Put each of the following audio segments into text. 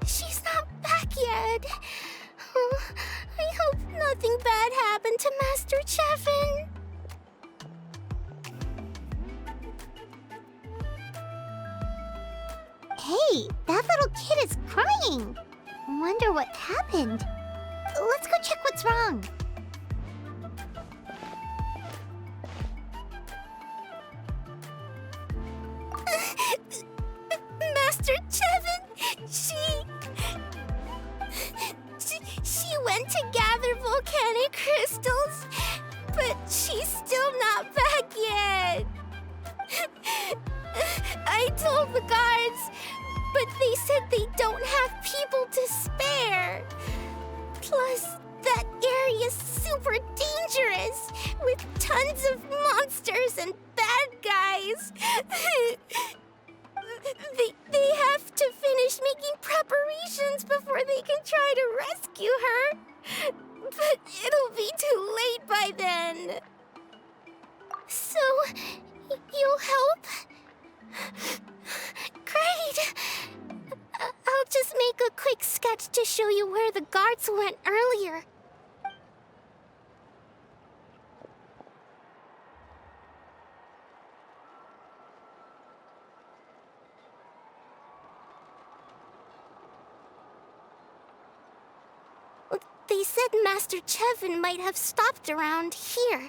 She's not back yet. Oh, I hope nothing bad happened to Master Cheven. Hey, that little kid is crying. Wonder what happened. Let's go check what's wrong. Master Cheven, she went to gather volcanic crystals, but she's still not back yet. I told the guards, but they said they don't have people to spare. Plus, that area's super dangerous, with tons of monsters and bad guys. They have to finish making preparations before they can try to rescue her. But it'll be too late by then. So, you'll help? Great! I'll just make a quick sketch to show you where the guards went earlier. They said Master Cheven might have stopped around here.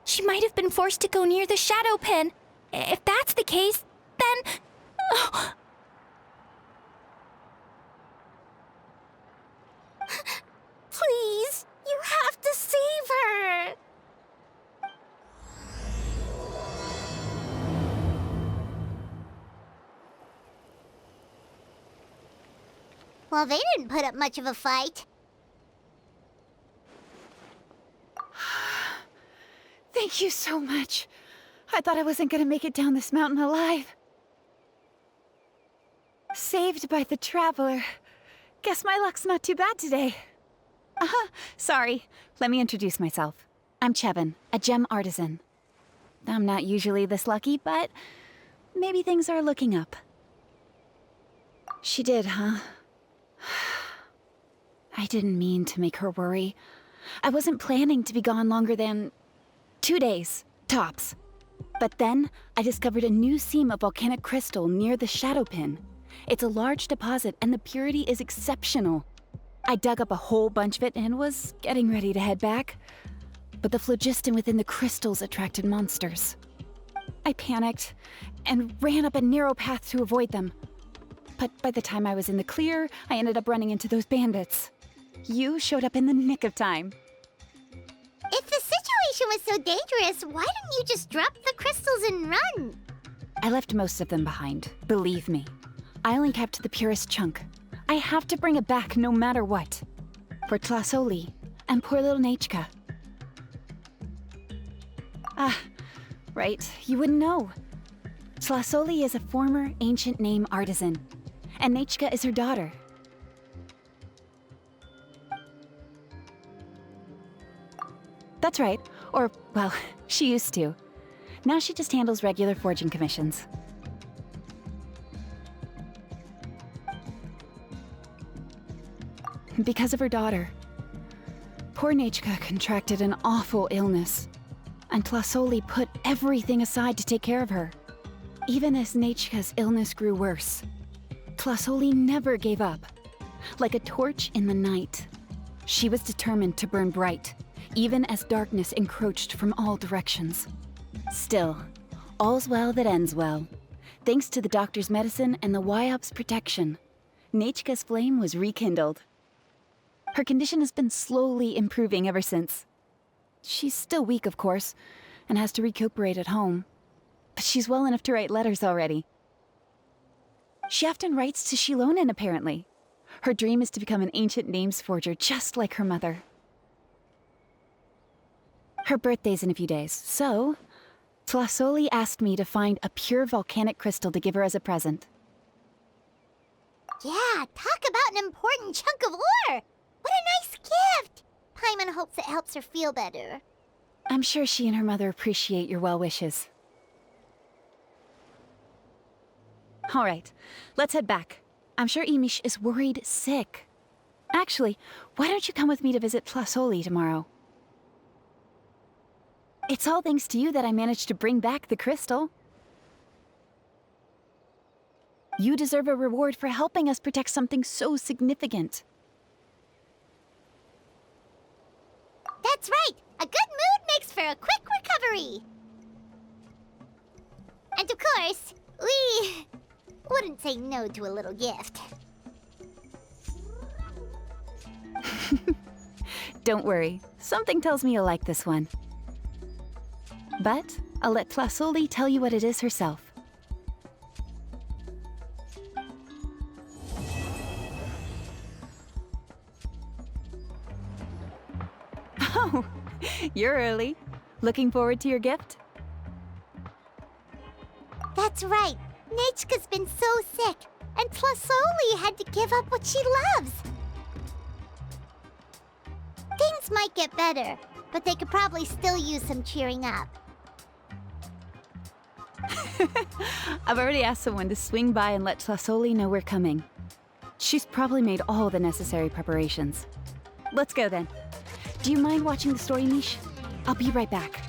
She might have been forced to go near the shadow pen. If that's the case, then... Oh. Please, you have to save her! Well, they didn't put up much of a fight. Thank you so much. I thought I wasn't gonna make it down this mountain alive. Saved by the Traveler. Guess my luck's not too bad today. Sorry. Let me introduce myself. I'm Cheven, a gem artisan. I'm not usually this lucky, but maybe things are looking up. She did, huh? I didn't mean to make her worry. I wasn't planning to be gone longer than 2 days, tops. But then, I discovered a new seam of volcanic crystal near the shadow pin. It's a large deposit, and the purity is exceptional. I dug up a whole bunch of it and was getting ready to head back. But the phlogiston within the crystals attracted monsters. I panicked and ran up a narrow path to avoid them. But by the time I was in the clear, I ended up running into those bandits. You showed up in the nick of time. If the situation was so dangerous, why didn't you just drop the crystals and run? I left most of them behind, believe me. I only kept the purest chunk. I have to bring it back no matter what. For Tlazolli and poor little Nechca. Ah, right, you wouldn't know. Tlazolli is a former ancient name artisan, and Nechca is her daughter. That's right. Or, well, she used to. Now she just handles regular forging commissions. Because of her daughter. Poor Nechca contracted an awful illness, and Tlazolli put everything aside to take care of her. Even as Nechca's illness grew worse, Tlazolli never gave up. Like a torch in the night, she was determined to burn bright, even as darkness encroached from all directions. Still, all's well that ends well. Thanks to the doctor's medicine and the YOP's protection, Nechca's flame was rekindled. Her condition has been slowly improving ever since. She's still weak, of course, and has to recuperate at home. But she's well enough to write letters already. She often writes to Xilonen, apparently. Her dream is to become an ancient names forger just like her mother. Her birthday's in a few days, so Tlazolli asked me to find a pure volcanic crystal to give her as a present. Yeah, talk about an important chunk of ore! What a nice gift! Paimon hopes it helps her feel better. I'm sure she and her mother appreciate your well wishes. All right, let's head back. I'm sure Emish is worried sick. Actually, why don't you come with me to visit Tlazolli tomorrow? It's all thanks to you that I managed to bring back the crystal. You deserve a reward for helping us protect something so significant. That's right! A good mood makes for a quick recovery! And of course, we wouldn't say no to a little gift. Don't worry, something tells me you'll like this one. But I'll let Tlazolli tell you what it is herself. Oh, you're early. Looking forward to your gift? That's right. Nechca's been so sick, and Tlazolli had to give up what she loves. Things might get better, but they could probably still use some cheering up. I've already asked someone to swing by and let Tlazolli know we're coming. She's probably made all the necessary preparations. Let's go then. Do you mind watching the story, Mish? I'll be right back.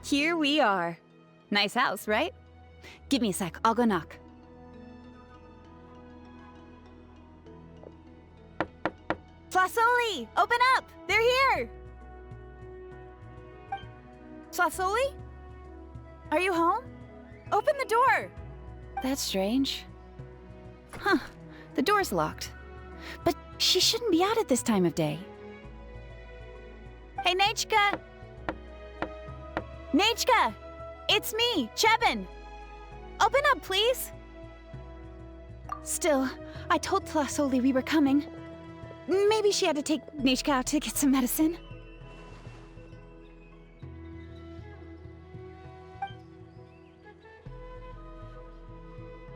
Here we are. Nice house, right? Give me a sec, I'll go knock. Tlazolli! Open up! They're here! Tlazolli? Are you home? Open the door! That's strange. Huh, the door's locked. But she shouldn't be out at this time of day. Hey, Nechca! Nechca! It's me, Cheven! Open up, please! Still, I told Tlazolli we were coming. Maybe she had to take Nechca out to get some medicine.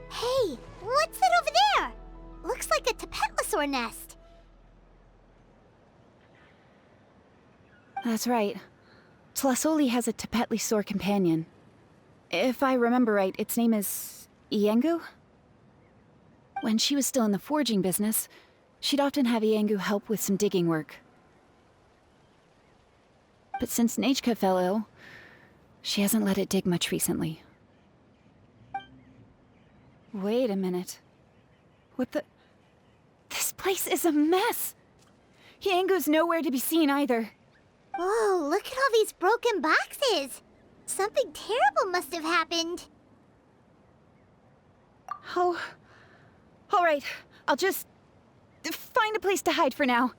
Hey, what's that over there? Looks like a Tepetli nest. That's right. Tlazolli has a Tepetli companion. If I remember right, its name is Iengu? When she was still in the forging business, she'd often have Iengu help with some digging work. But since Nechca fell ill, she hasn't let it dig much recently. Wait a minute. What the... This place is a mess! Iengu's nowhere to be seen either. Whoa, look at all these broken boxes! Something terrible must have happened. Oh... Alright, I'll just... find a place to hide for now.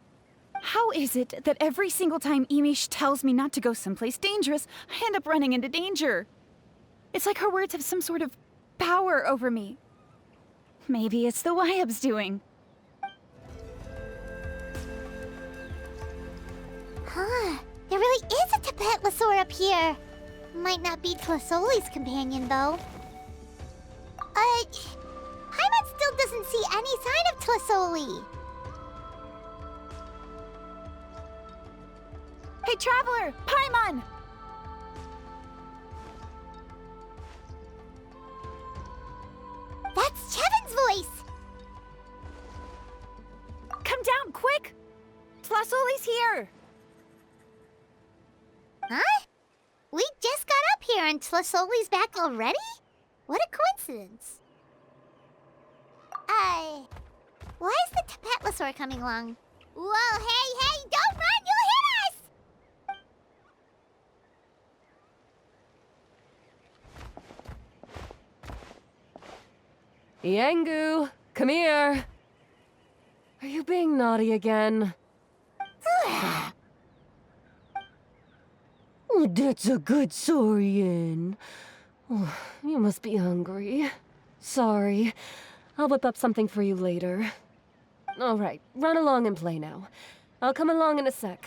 How is it that every single time Emish tells me not to go someplace dangerous, I end up running into danger? It's like her words have some sort of power over me. Maybe it's the Wyab's doing. Huh, there really is a Tepetli up here. Might not be Tlazolli's companion, though. Paimon still doesn't see any sign of Tlazolli. Hey, Traveler! Paimon! That's Cheven's voice! Come down, quick! Tlazolli's here! Huh? We just got up here and Tlazolli's back already? What a coincidence. Why is the Tepetli coming along? Whoa, hey, don't run, you'll hit us! Iengu, come here. Are you being naughty again? Oh, that's a good saurian. Oh, you must be hungry. Sorry. I'll whip up something for you later. All right, run along and play now. I'll come along in a sec.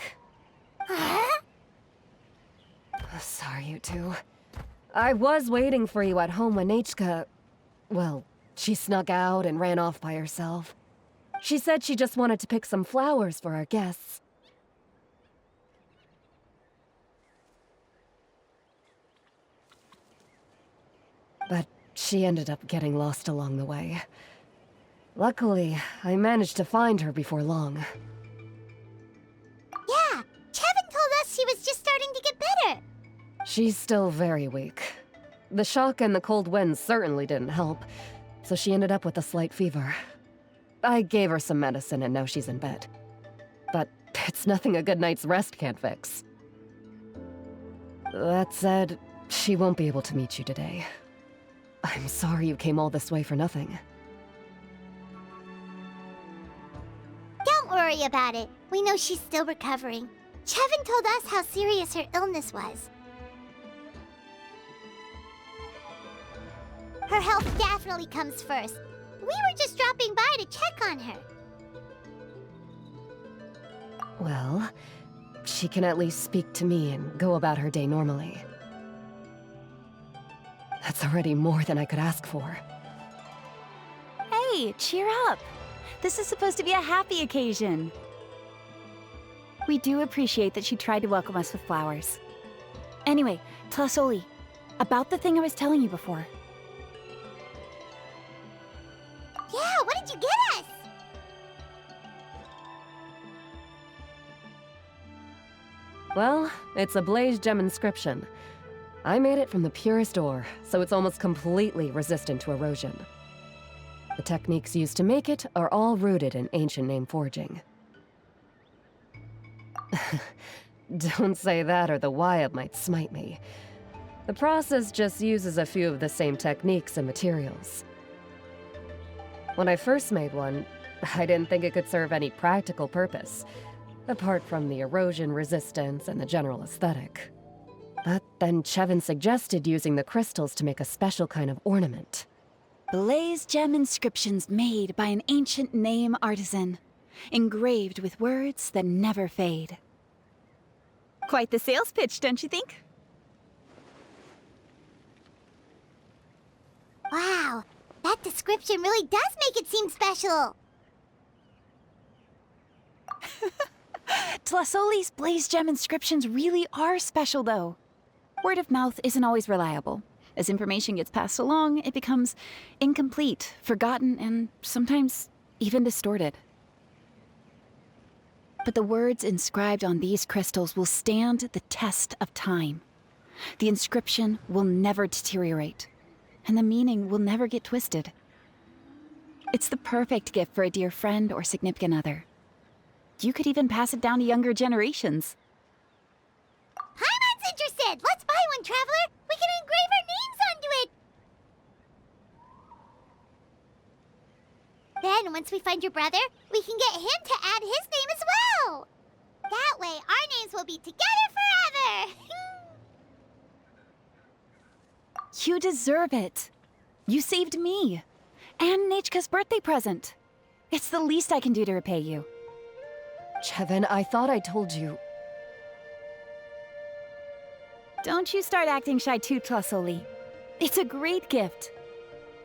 Sorry, you two. I was waiting for you at home when Nechca... Well, she snuck out and ran off by herself. She said she just wanted to pick some flowers for our guests. But she ended up getting lost along the way. Luckily, I managed to find her before long. Yeah, Cheven told us she was just starting to get better. She's still very weak. The shock and the cold winds certainly didn't help, so she ended up with a slight fever. I gave her some medicine and now she's in bed. But it's nothing a good night's rest can't fix. That said, she won't be able to meet you today. I'm sorry you came all this way for nothing. Don't worry about it. We know she's still recovering. Cheven told us how serious her illness was. Her health definitely comes first. We were just dropping by to check on her. Well, she can at least speak to me and go about her day normally. That's already more than I could ask for. Hey, cheer up! This is supposed to be a happy occasion. We do appreciate that she tried to welcome us with flowers. Anyway, Tlazolli, about the thing I was telling you before. Yeah, what did you get us? Well, it's a blaze gem inscription. I made it from the purest ore, so it's almost completely resistant to erosion. The techniques used to make it are all rooted in ancient name forging. Don't say that or the Wyab might smite me. The process just uses a few of the same techniques and materials. When I first made one, I didn't think it could serve any practical purpose, apart from the erosion resistance and the general aesthetic. But then Cheven suggested using the crystals to make a special kind of ornament. Blaze gem inscriptions made by an ancient name artisan, engraved with words that never fade. Quite the sales pitch, don't you think? Wow, that description really does make it seem special. Tlazolli's blaze gem inscriptions really are special, though. Word of mouth isn't always reliable. As information gets passed along, it becomes incomplete, forgotten, and sometimes even distorted. But the words inscribed on these crystals will stand the test of time. The inscription will never deteriorate, and the meaning will never get twisted. It's the perfect gift for a dear friend or significant other. You could even pass it down to younger generations. Paimon's interested! Let's buy one, Traveler! We can engrave our names onto it! Then, once we find your brother, we can get him to add his name as well! That way, our names will be together forever! You deserve it. You saved me. And Nechca's birthday present. It's the least I can do to repay you. Cheven, I thought I told you. Don't you start acting shy too, Tlazolli. It's a great gift.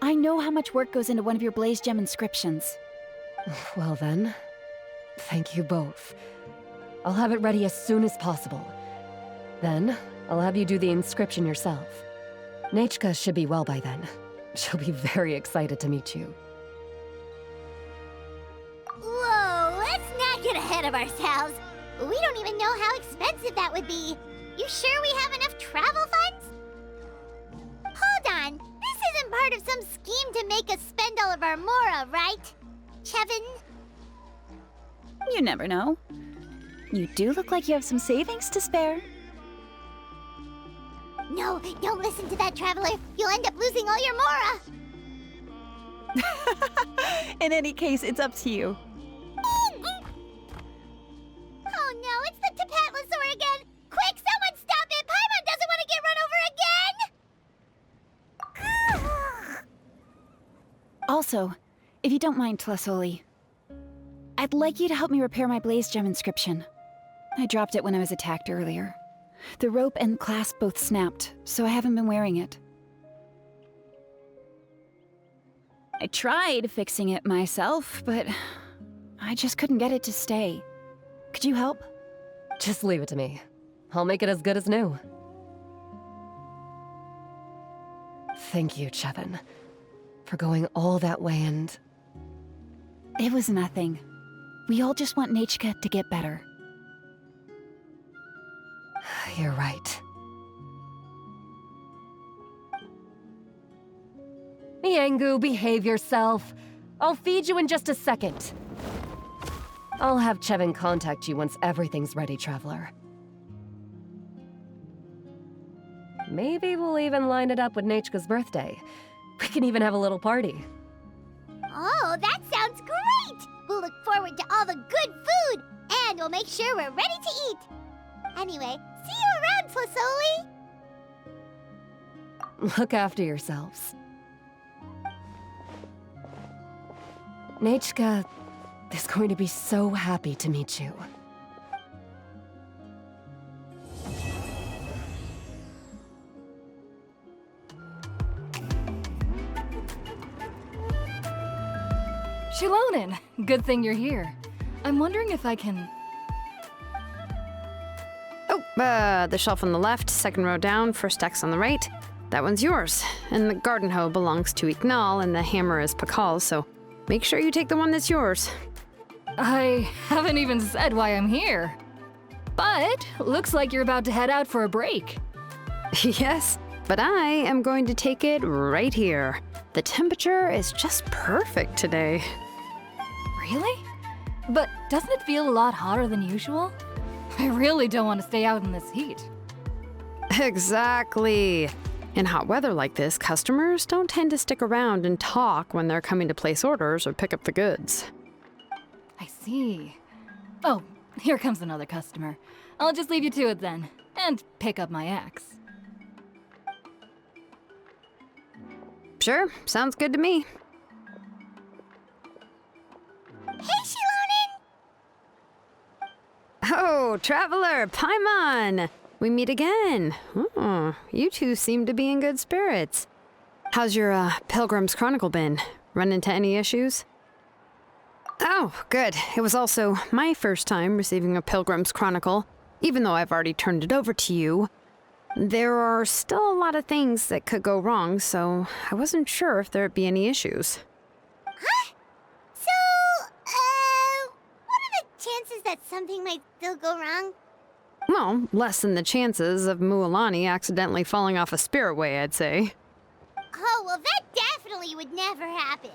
I know how much work goes into one of your blaze gem inscriptions. Well then, thank you both. I'll have it ready as soon as possible. Then, I'll have you do the inscription yourself. Nechca should be well by then. She'll be very excited to meet you. Whoa, let's not get ahead of ourselves. We don't even know how expensive that would be. You sure we have enough travel funds? Hold on, this isn't part of some scheme to make us spend all of our mora, right? Cheven? You never know. You do look like you have some savings to spare. No, don't listen to that, Traveler. You'll end up losing all your mora. In any case, it's up to you. Oh no, it's the Tepetli again! Quick, someone stop it! Paimon doesn't want to get run over again! Also, if you don't mind, Tlazolli, I'd like you to help me repair my blaze gem inscription. I dropped it when I was attacked earlier. The rope and clasp both snapped, so I haven't been wearing it. I tried fixing it myself, but I just couldn't get it to stay. Could you help? Just leave it to me. I'll make it as good as new. Thank you, Cheven, for going all that way and... It was nothing. We all just want Nechca to get better. You're right. Miangu, behave yourself. I'll feed you in just a second. I'll have Cheven contact you once everything's ready, Traveler. Maybe we'll even line it up with Nechca's birthday. We can even have a little party. Oh, that sounds great! We'll look forward to all the good food, and we'll make sure we're ready to eat. Anyway, see you around, Tlazolli! Look after yourselves. Nechca is going to be so happy to meet you. Xilonen, good thing you're here. I'm wondering if I can... Oh, the shelf on the left, second row down, first X on the right. That one's yours. And the garden hoe belongs to Ignal, and the hammer is Pakal's, so make sure you take the one that's yours. I haven't even said why I'm here. But looks like you're about to head out for a break. Yes, but I am going to take it right here. The temperature is just perfect today. Really? But doesn't it feel a lot hotter than usual? I really don't want to stay out in this heat. Exactly. In hot weather like this, customers don't tend to stick around and talk when they're coming to place orders or pick up the goods. I see. Oh, here comes another customer. I'll just leave you to it then, and pick up my axe. Sure, sounds good to me. Hey, Xilonen! Oh, Traveler, Paimon! We meet again. Oh, you two seem to be in good spirits. How's your, Pilgrim's Chronicle been? Run into any issues? Oh, good. It was also my first time receiving a Pilgrim's Chronicle, even though I've already turned it over to you. There are still a lot of things that could go wrong, so I wasn't sure if there'd be any issues. Huh? So, what are the chances that something might still go wrong? Well, less than the chances of Mualani accidentally falling off a spirit way, I'd say. Oh, well, that definitely would never happen.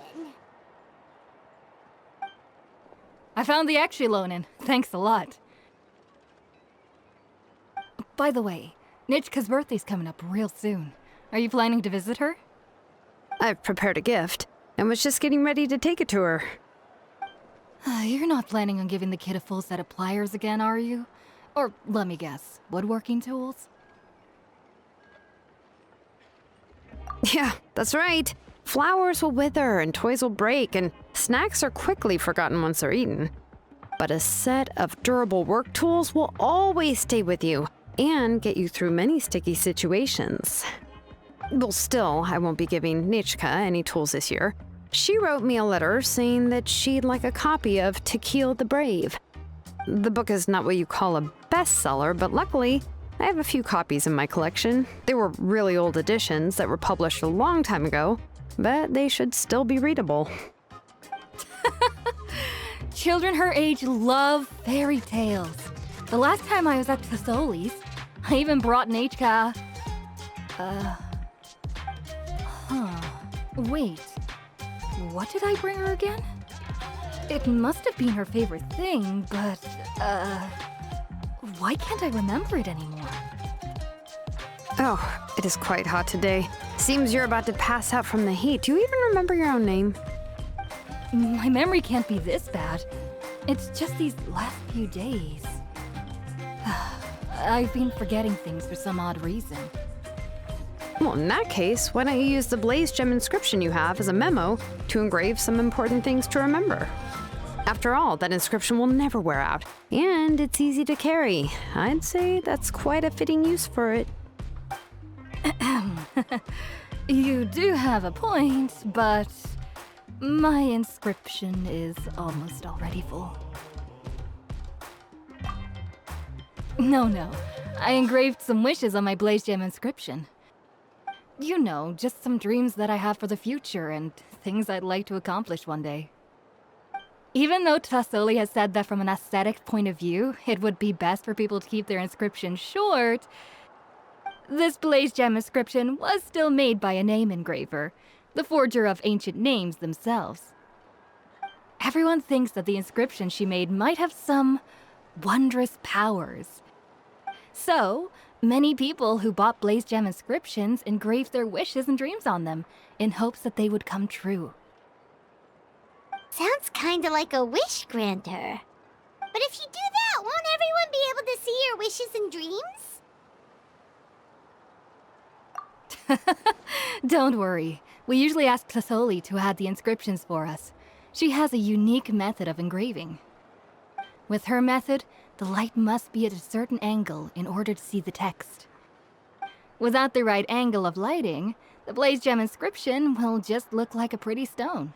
I found the axe, Xilonen. Thanks a lot. By the way, Nechca's birthday's coming up real soon. Are you planning to visit her? I've prepared a gift, and was just getting ready to take it to her. You're not planning on giving the kid a full set of pliers again, are you? Or, let me guess, woodworking tools? Yeah, that's right. Flowers will wither and toys will break, and snacks are quickly forgotten once they're eaten. But a set of durable work tools will always stay with you and get you through many sticky situations. Well, still, I won't be giving Nechca any tools this year. She wrote me a letter saying that she'd like a copy of Tequil the Brave. The book is not what you call a bestseller, but luckily, I have a few copies in my collection. They were really old editions that were published a long time ago, but they should still be readable. Children her age love fairy tales. The last time I was at Tlazolli's, I even brought Nechca... Wait. What did I bring her again? It must have been her favorite thing, but, why can't I remember it anymore? Oh, it is quite hot today. Seems you're about to pass out from the heat. Do you even remember your own name? My memory can't be this bad. It's just these last few days. I've been forgetting things for some odd reason. Well, in that case, why don't you use the Blaze Gem inscription you have as a memo to engrave some important things to remember? After all, that inscription will never wear out, and it's easy to carry. I'd say that's quite a fitting use for it. You do have a point, but My inscription is almost already full. No. I engraved some wishes on my Blaze Gem inscription. You know, just some dreams that I have for the future and things I'd like to accomplish one day. Even though Tlazolli has said that from an aesthetic point of view, it would be best for people to keep their inscription short, this Blaze Gem inscription was still made by a name engraver, the forger of ancient names themselves. Everyone thinks that the inscription she made might have some wondrous powers. So, many people who bought Blaze Gem inscriptions engraved their wishes and dreams on them, in hopes that they would come true. Sounds kinda like a wish granter. But if you do that, won't everyone be able to see your wishes and dreams? Don't worry. We usually ask Tlazolli to add the inscriptions for us. She has a unique method of engraving. With her method, the light must be at a certain angle in order to see the text. Without the right angle of lighting, the Blaze Gem inscription will just look like a pretty stone.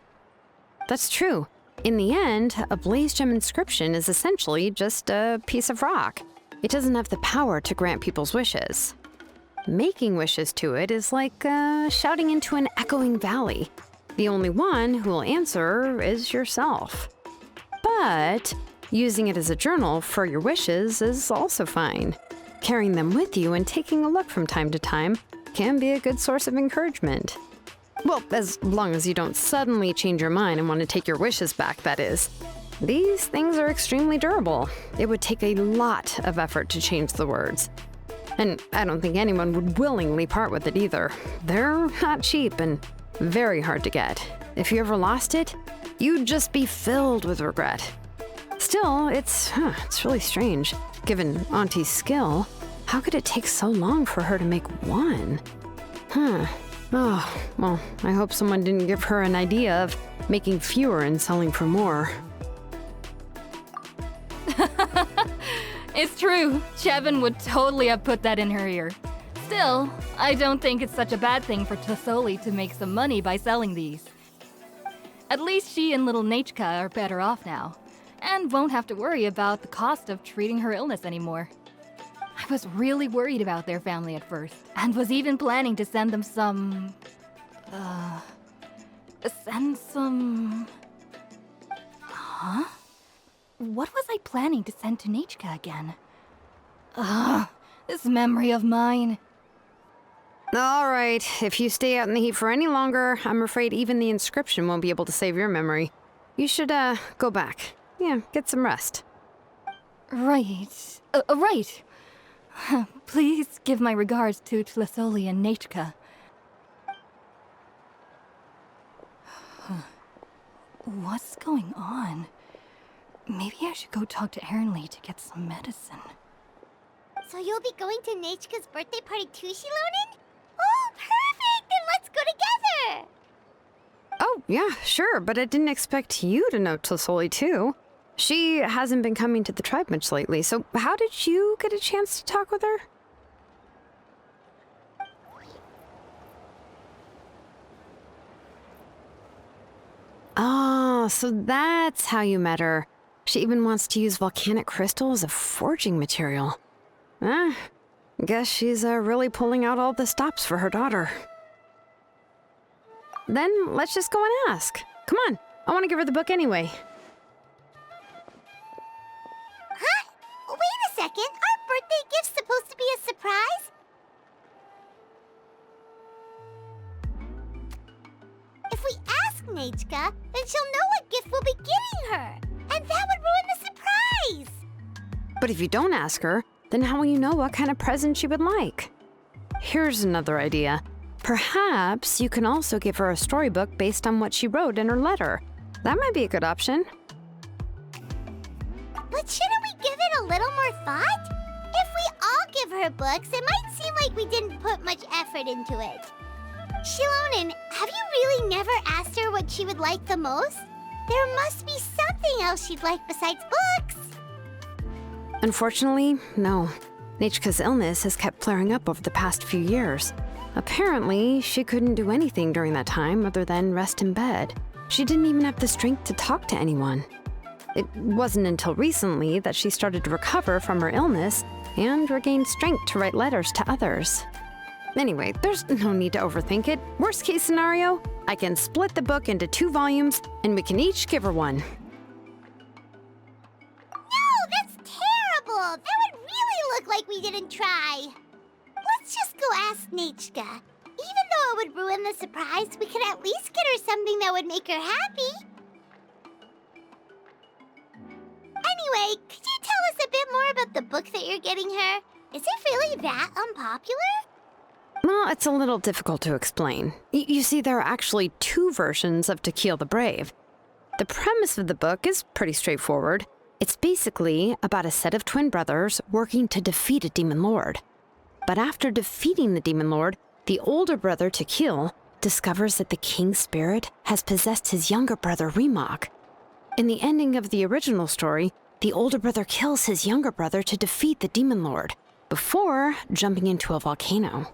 That's true. In the end, a Blaze Gem inscription is essentially just a piece of rock. It doesn't have the power to grant people's wishes. Making wishes to it is like shouting into an echoing valley. The only one who will answer is yourself. But using it as a journal for your wishes is also fine. Carrying them with you and taking a look from time to time can be a good source of encouragement. Well, as long as you don't suddenly change your mind and want to take your wishes back, that is. These things are extremely durable. It would take a lot of effort to change the words. And I don't think anyone would willingly part with it either. They're not cheap and very hard to get. If you ever lost it, you'd just be filled with regret. Still, it's really strange. Given Auntie's skill, how could it take so long for her to make one? Oh, well, I hope someone didn't give her an idea of making fewer and selling for more. It's true. Cheven would totally have put that in her ear. Still, I don't think it's such a bad thing for Tlazolli to make some money by selling these. At least she and little Nechca are better off now, and won't have to worry about the cost of treating her illness anymore. I was really worried about their family at first, and was even planning to send them some... Huh? What was I planning to send to Nechca again? This memory of mine. All right, if you stay out in the heat for any longer, I'm afraid even the inscription won't be able to save your memory. You should, go back. Yeah, get some rest. Right. Right. Please give my regards to Tlazolli and Nechca. What's going on? Maybe I should go talk to Ernly to get some medicine. So you'll be going to Nechca's birthday party too, Xilonen? Oh, perfect! Then let's go together! Oh, yeah, sure, but I didn't expect you to know Tlazolli too. She hasn't been coming to the tribe much lately, so how did you get a chance to talk with her? Oh, so that's how you met her. She even wants to use volcanic crystal as a forging material. Guess she's really pulling out all the stops for her daughter. Then let's just go and ask. Come on, I want to give her the book anyway. Huh? Wait a second, our birthday gift's supposed to be a surprise? If we ask Nechca, then she'll know what gift we'll be giving her, and that would ruin the surprise! But if you don't ask her, then how will you know what kind of present she would like? Here's another idea. Perhaps you can also give her a storybook based on what she wrote in her letter. That might be a good option. But shouldn't we give it a little more thought? If we all give her books, it might seem like we didn't put much effort into it. Xilonen, have you really never asked her what she would like the most? There must be something else she'd like besides books. Unfortunately, no. Nechca's illness has kept flaring up over the past few years. Apparently, she couldn't do anything during that time other than rest in bed. she didn't even have the strength to talk to anyone. It wasn't until recently that she started to recover from her illness and regained strength to write letters to others. Anyway, there's no need to overthink it. Worst case scenario, I can split the book into 2 volumes and we can each give her one. No, that's terrible! That would really look like we didn't try. Let's just go ask Nechca. Even though it would ruin the surprise, we could at least get her something that would make her happy. Anyway, could you tell us a bit more about the book that you're getting her? Is it really that unpopular? Well, it's a little difficult to explain. You see, there are actually 2 versions of To Kill the Brave. The premise of the book is pretty straightforward. It's basically about a set of twin brothers working to defeat a demon lord. But after defeating the demon lord, the older brother, Tepetli, discovers that the king's spirit has possessed his younger brother, Rimak. In the ending of the original story, the older brother kills his younger brother to defeat the demon lord, before jumping into a volcano.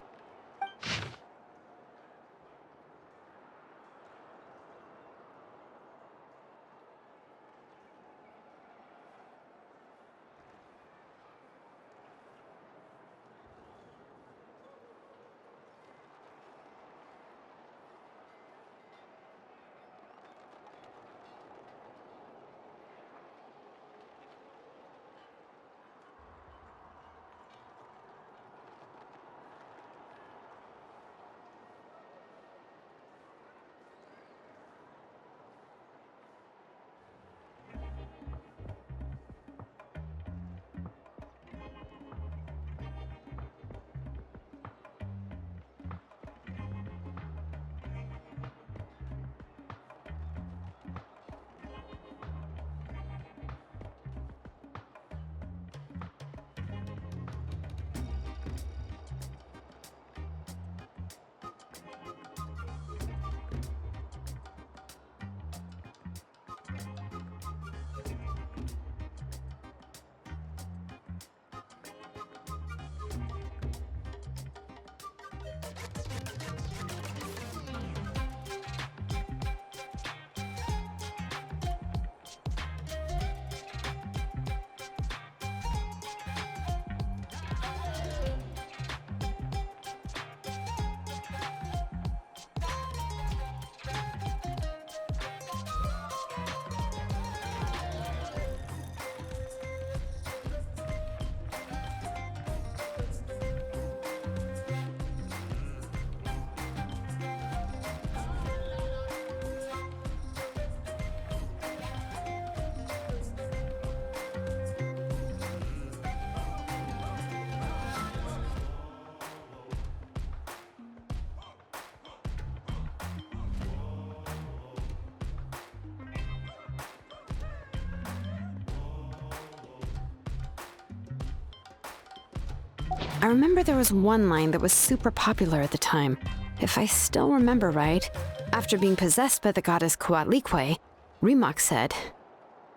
I remember there was one line that was super popular at the time. If I still remember right, after being possessed by the goddess Coatlicue, Rimak said,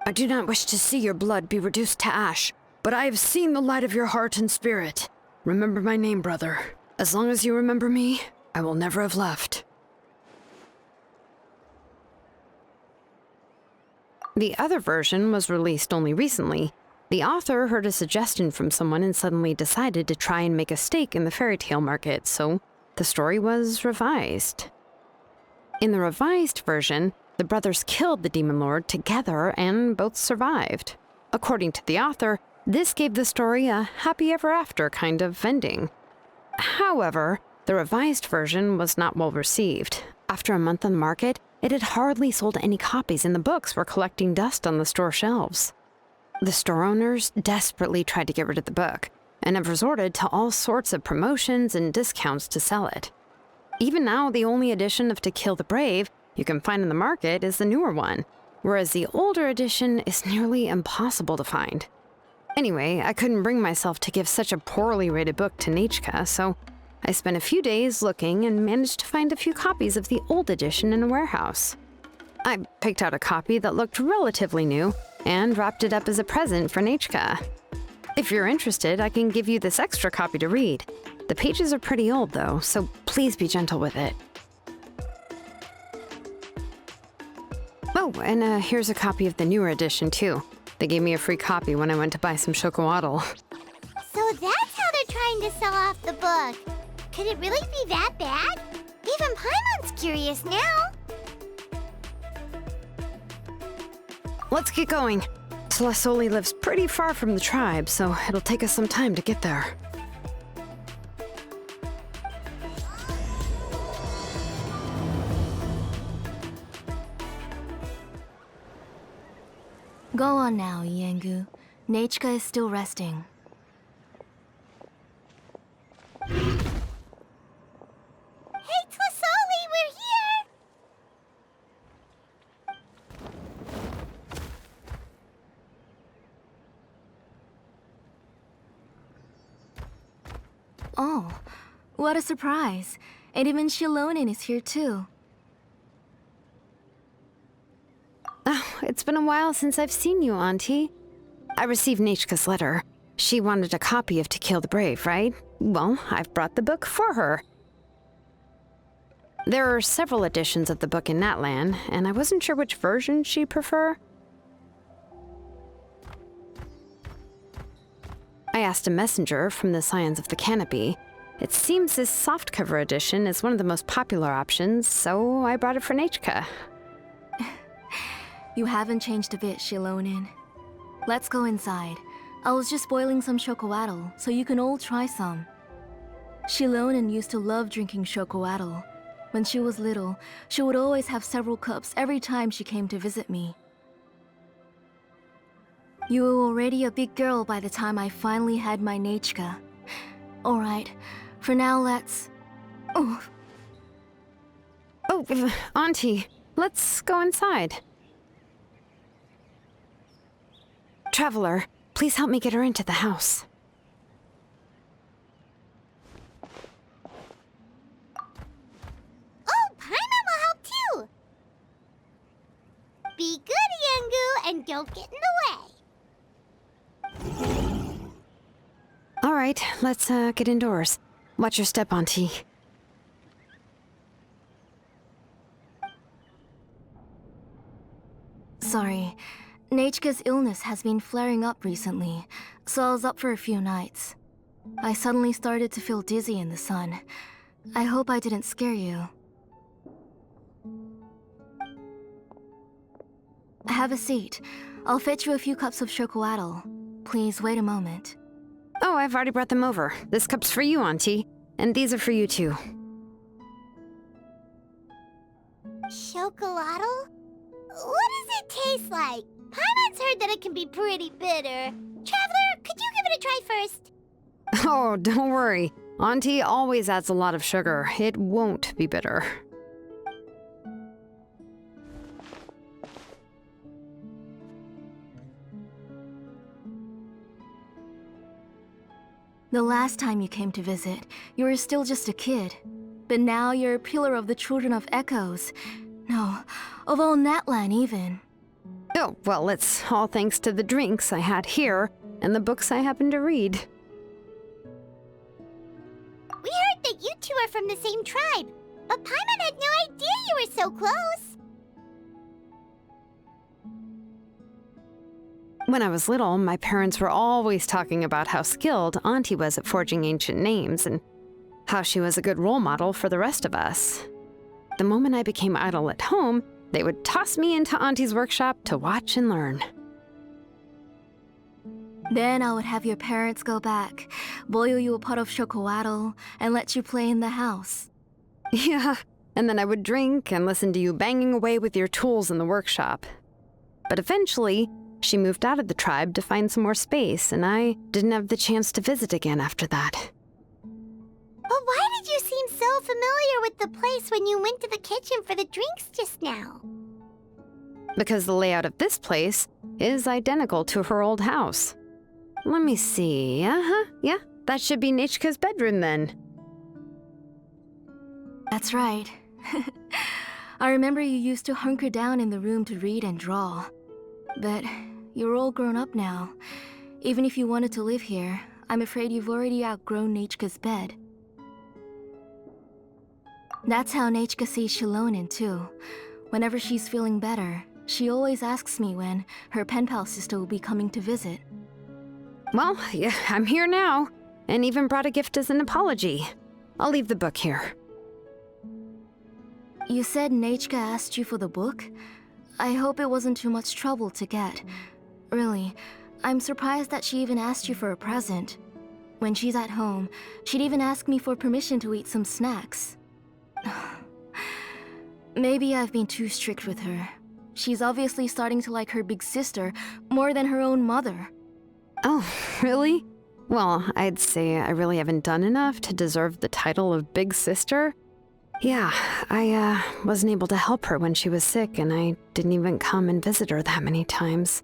"I do not wish to see your blood be reduced to ash, but I have seen the light of your heart and spirit. Remember my name, brother. As long as you remember me, I will never have left." The other version was released only recently. The author heard a suggestion from someone and suddenly decided to try and make a stake in the fairy tale market, so the story was revised. In the revised version, the brothers killed the demon lord together and both survived. According to the author, this gave the story a happy ever after kind of ending. However, the revised version was not well received. After a month on the market, it had hardly sold any copies and the books were collecting dust on the store shelves. The store owners desperately tried to get rid of the book and have resorted to all sorts of promotions and discounts to sell it. Even now, the only edition of To Kill the Brave you can find in the market is the newer one, whereas the older edition is nearly impossible to find. Anyway, I couldn't bring myself to give such a poorly rated book to Nechca, so I spent a few days looking and managed to find a few copies of the old edition in a warehouse. I picked out a copy that looked relatively new and wrapped it up as a present for Nechca. If you're interested, I can give you this extra copy to read. The pages are pretty old though, so please be gentle with it. Oh, and here's a copy of the newer edition, too. They gave me a free copy when I went to buy some chocolatl. So that's how they're trying to sell off the book. Could it really be that bad? Even Paimon's curious now. Let's get going. Tlazolli lives pretty far from the tribe, so it'll take us some time to get there. Go on now, Yengu. Nechca is still resting. Hey, Tlazolli, we're here! Oh, what a surprise. And even Xilonen is here too. Oh, it's been a while since I've seen you, Auntie. I received Nechca's letter. She wanted a copy of To Kill the Brave, right? Well, I've brought the book for her. There are several editions of the book in Natlan, and I wasn't sure which version she'd prefer. I asked a messenger from the Scions of the Canopy. It seems this softcover edition is one of the most popular options, so I brought it for Nechca. You haven't changed a bit, Xilonen. Let's go inside. I was just boiling some chocolatl, so you can all try some. Xilonen used to love drinking chocolatl. When she was little, she would always have several cups every time she came to visit me. You were already a big girl by the time I finally had my Nechca. Alright, for now let's... Oh, Auntie, let's go inside. Traveler, please help me get her into the house. Oh, Paimon will help too! Be good, Yengu, and don't get in the way. All right, let's get indoors. Watch your step, Auntie. sorry. Nechca's illness has been flaring up recently, so I was up for a few nights. I suddenly started to feel dizzy in the sun. I hope I didn't scare you. Have a seat. I'll fetch you a few cups of chocolatl. Please wait a moment. Oh, I've already brought them over. This cup's for you, Auntie. And these are for you, too. Chocolatl? What does it taste like? Paimon's heard that it can be pretty bitter. Traveler, could you give it a try first? Oh, don't worry. Auntie always adds a lot of sugar. It won't be bitter. The last time you came to visit, you were still just a kid. But now you're a pillar of the Children of Echoes. No, of all Natlan even. Oh, well, it's all thanks to the drinks I had here and the books I happened to read. We heard that you two are from the same tribe, but Paimon had no idea you were so close. When I was little, my parents were always talking about how skilled Auntie was at forging ancient names and how she was a good role model for the rest of us. The moment I became idle at home, they would toss me into Auntie's workshop to watch and learn. Then I would have your parents go back, boil you a pot of chocolatl, and let you play in the house. Yeah, and then I would drink and listen to you banging away with your tools in the workshop. But eventually, she moved out of the tribe to find some more space, and I didn't have the chance to visit again after that. But why did you seem so familiar with the place when you went to the kitchen for the drinks just now? Because the layout of this place is identical to her old house. Let me see. Yeah, that should be Nechca's bedroom then. That's right. I remember you used to hunker down in the room to read and draw. But you're all grown up now. Even if you wanted to live here, I'm afraid you've already outgrown Nechca's bed. That's how Nechca sees Xilonen too. Whenever she's feeling better, She always asks me when her pen pal sister will be coming to visit. Well, yeah, I'm here now, and even brought a gift as an apology. I'll leave the book here. You said Nechca asked you for the book? I hope it wasn't too much trouble to get. Really, I'm surprised that she even asked you for a present. When she's at home, she'd even ask me for permission to eat some snacks. Maybe I've been too strict with her. She's obviously starting to like her big sister more than her own mother. Oh, really? Well, I'd say I really haven't done enough to deserve the title of big sister. Yeah, I wasn't able to help her when she was sick, and I didn't even come and visit her that many times.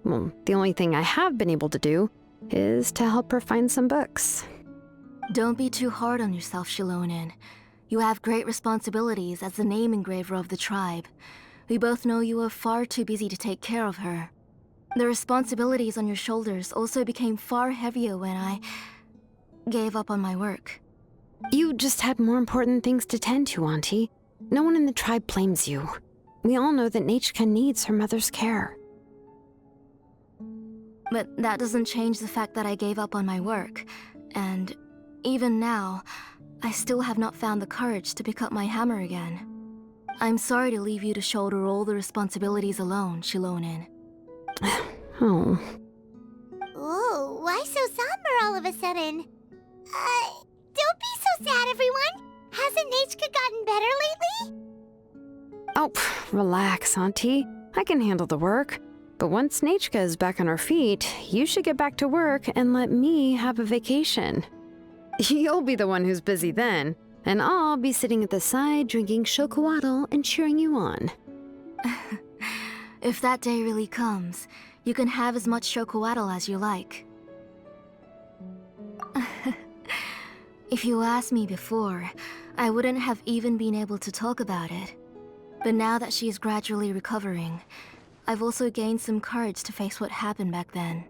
Well, the only thing I have been able to do is to help her find some books. Don't be too hard on yourself, Xilonen. You have great responsibilities as the name engraver of the tribe. We both know you are far too busy to take care of her. The responsibilities on your shoulders also became far heavier when I gave up on my work. You just had more important things to tend to, Auntie. No one in the tribe blames you. We all know that Nechca needs her mother's care. But that doesn't change the fact that I gave up on my work. And even now, I still have not found the courage to pick up my hammer again. I'm sorry to leave you to shoulder all the responsibilities alone, Xilonen. Oh. Ooh, why so somber all of a sudden? Don't be so sad, everyone! Hasn't Nechca gotten better lately? Oh, relax, Auntie. I can handle the work. But once Nechca is back on her feet, you should get back to work and let me have a vacation. You'll be the one who's busy then, and I'll be sitting at the side drinking chocolatl and cheering you on. If that day really comes, you can have as much chocolatl as you like. If you asked me before, I wouldn't have even been able to talk about it. But now that she's gradually recovering, I've also gained some courage to face what happened back then.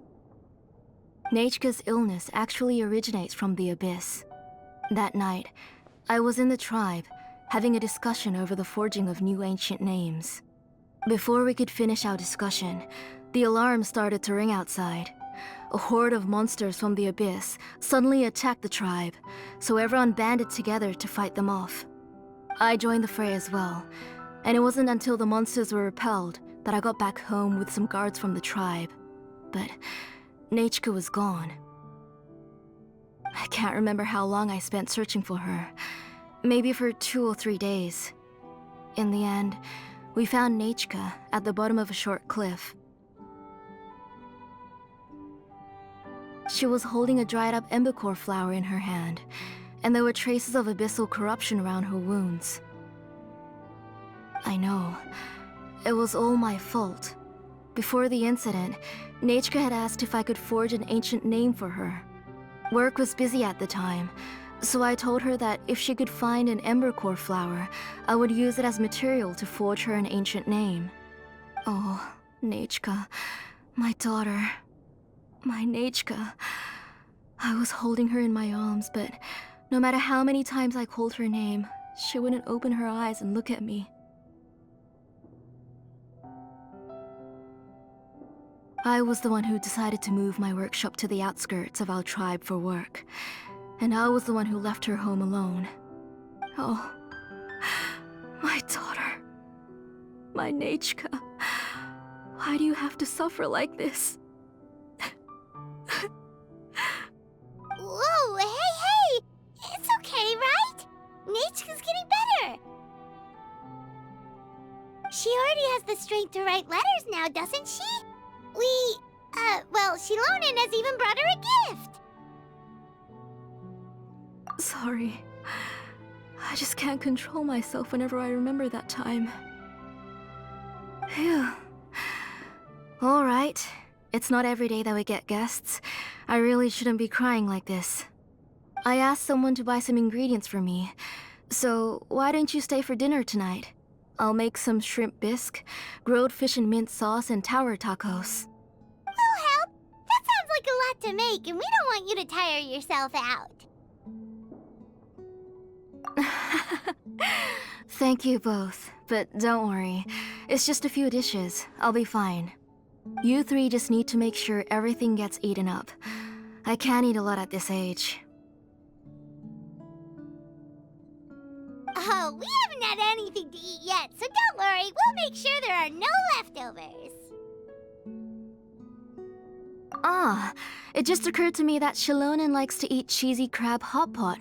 Nechca's illness actually originates from the Abyss. That night, I was in the tribe, having a discussion over the forging of new ancient names. Before we could finish our discussion, the alarm started to ring outside. A horde of monsters from the Abyss suddenly attacked the tribe, so everyone banded together to fight them off. I joined the fray as well, and it wasn't until the monsters were repelled that I got back home with some guards from the tribe. But Nechca was gone. I can't remember how long I spent searching for her. Maybe for 2 or 3 days. In the end, we found Nechca at the bottom of a short cliff. She was holding a dried-up embercore flower in her hand, and there were traces of abyssal corruption around her wounds. I know. It was all my fault. Before the incident, Nechca had asked if I could forge an ancient name for her. Work was busy at the time, so I told her that if she could find an embercore flower, I would use it as material to forge her an ancient name. Oh, Nechca, my daughter. My Nechca. I was holding her in my arms, but no matter how many times I called her name, she wouldn't open her eyes and look at me. I was the one who decided to move my workshop to the outskirts of our tribe for work, and I was the one who left her home alone. Oh, my daughter. My Nechca. Why do you have to suffer like this? Whoa, hey! It's okay, right? Nechca's getting better. She already has the strength to write letters now, doesn't she? Well, Xilonen has even brought her a gift. Sorry. I just can't control myself whenever I remember that time. Phew. Alright. It's not every day that we get guests. I really shouldn't be crying like this. I asked someone to buy some ingredients for me. So, why don't you stay for dinner tonight? I'll make some shrimp bisque, grilled fish and mint sauce, and tower tacos. We'll help. That sounds like a lot to make, and we don't want you to tire yourself out. Thank you both, but don't worry. It's just a few dishes. I'll be fine. You three just need to make sure everything gets eaten up. I can't eat a lot at this age. Oh, we haven't had anything to eat yet, so don't worry. We'll make sure there are no leftovers. Ah, it just occurred to me that Xilonen likes to eat cheesy crab hot pot.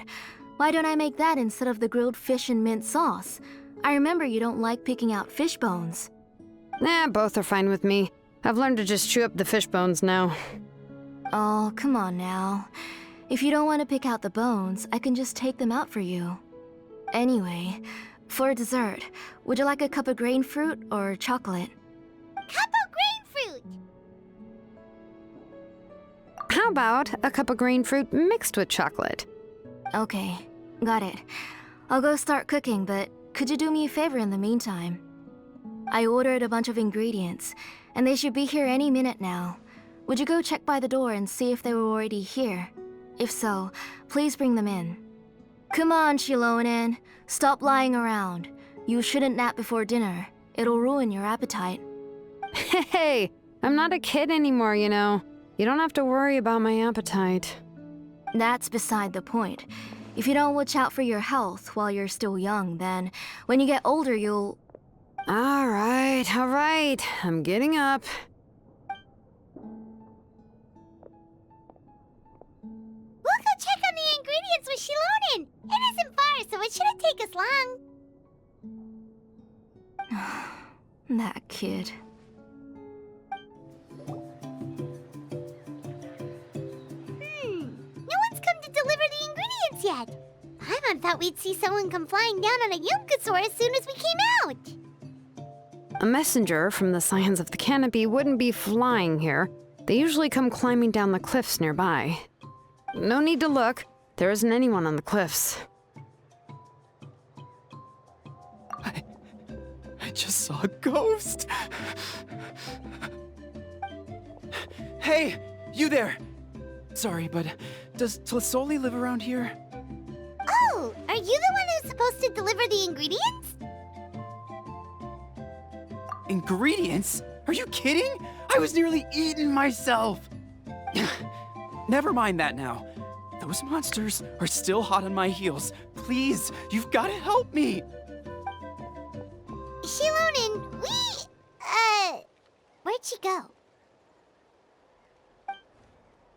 Why don't I make that instead of the grilled fish and mint sauce? I remember you don't like picking out fish bones. Nah, both are fine with me. I've learned to just chew up the fish bones now. Oh, come on now. If you don't want to pick out the bones, I can just take them out for you. Anyway, for dessert, would you like a cup of grain fruit or chocolate? Cup of grain fruit! How about a cup of green fruit mixed with chocolate? Okay, got it. I'll go start cooking, but could you do me a favor in the meantime? I ordered a bunch of ingredients, and they should be here any minute now. Would you go check by the door and see if they were already here? If so, please bring them in. Come on, Xilonen. Stop lying around. You shouldn't nap before dinner. It'll ruin your appetite. Hey, I'm not a kid anymore, you know. You don't have to worry about my appetite. That's beside the point. If you don't watch out for your health while you're still young, then when you get older, you'll... All right. I'm getting up. We'll go check on the ingredients with Xilonen. It isn't far, so it shouldn't take us long. That kid. No one's come to deliver the ingredients yet. Paimon thought we'd see someone come flying down on a Yunkasaur as soon as we came out. A messenger from the Scions of the Canopy wouldn't be flying here. They usually come climbing down the cliffs nearby. No need to look. There isn't anyone on the cliffs. I just saw a ghost. Hey, you there! Sorry, but does Tlazolli live around here? Oh, are you the one who's supposed to deliver the ingredients? Ingredients? Are you kidding? I was nearly eaten myself. Never mind that now. Those monsters are still hot on my heels. Please, you've got to help me. Xilonen, where'd she go?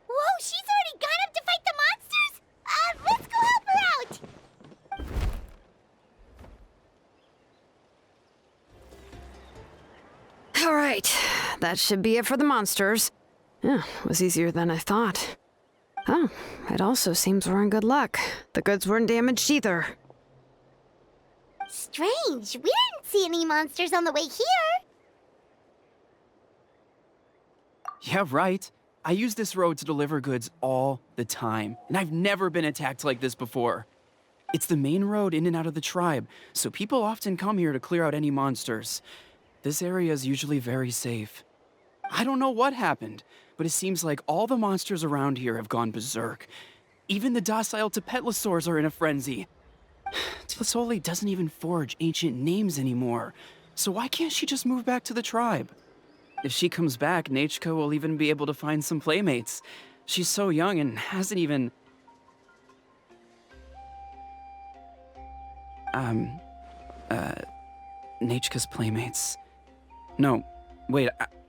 Whoa, she's already gone up to fight the monsters? Let's go help her out! All right, that should be it for the monsters. Yeah, it was easier than I thought. Oh, it also seems we're in good luck. The goods weren't damaged either. Strange, we didn't see any monsters on the way here. Yeah, right. I use this road to deliver goods all the time, and I've never been attacked like this before. It's the main road in and out of the tribe, so people often come here to clear out any monsters. This area is usually very safe. I don't know what happened, but it seems like all the monsters around here have gone berserk. Even the docile Tepetli are in a frenzy. Tlazolli doesn't even forge ancient names anymore, so why can't she just move back to the tribe? If she comes back, Nechca will even be able to find some playmates. She's so young and hasn't even... Nechca's playmates. No, wait,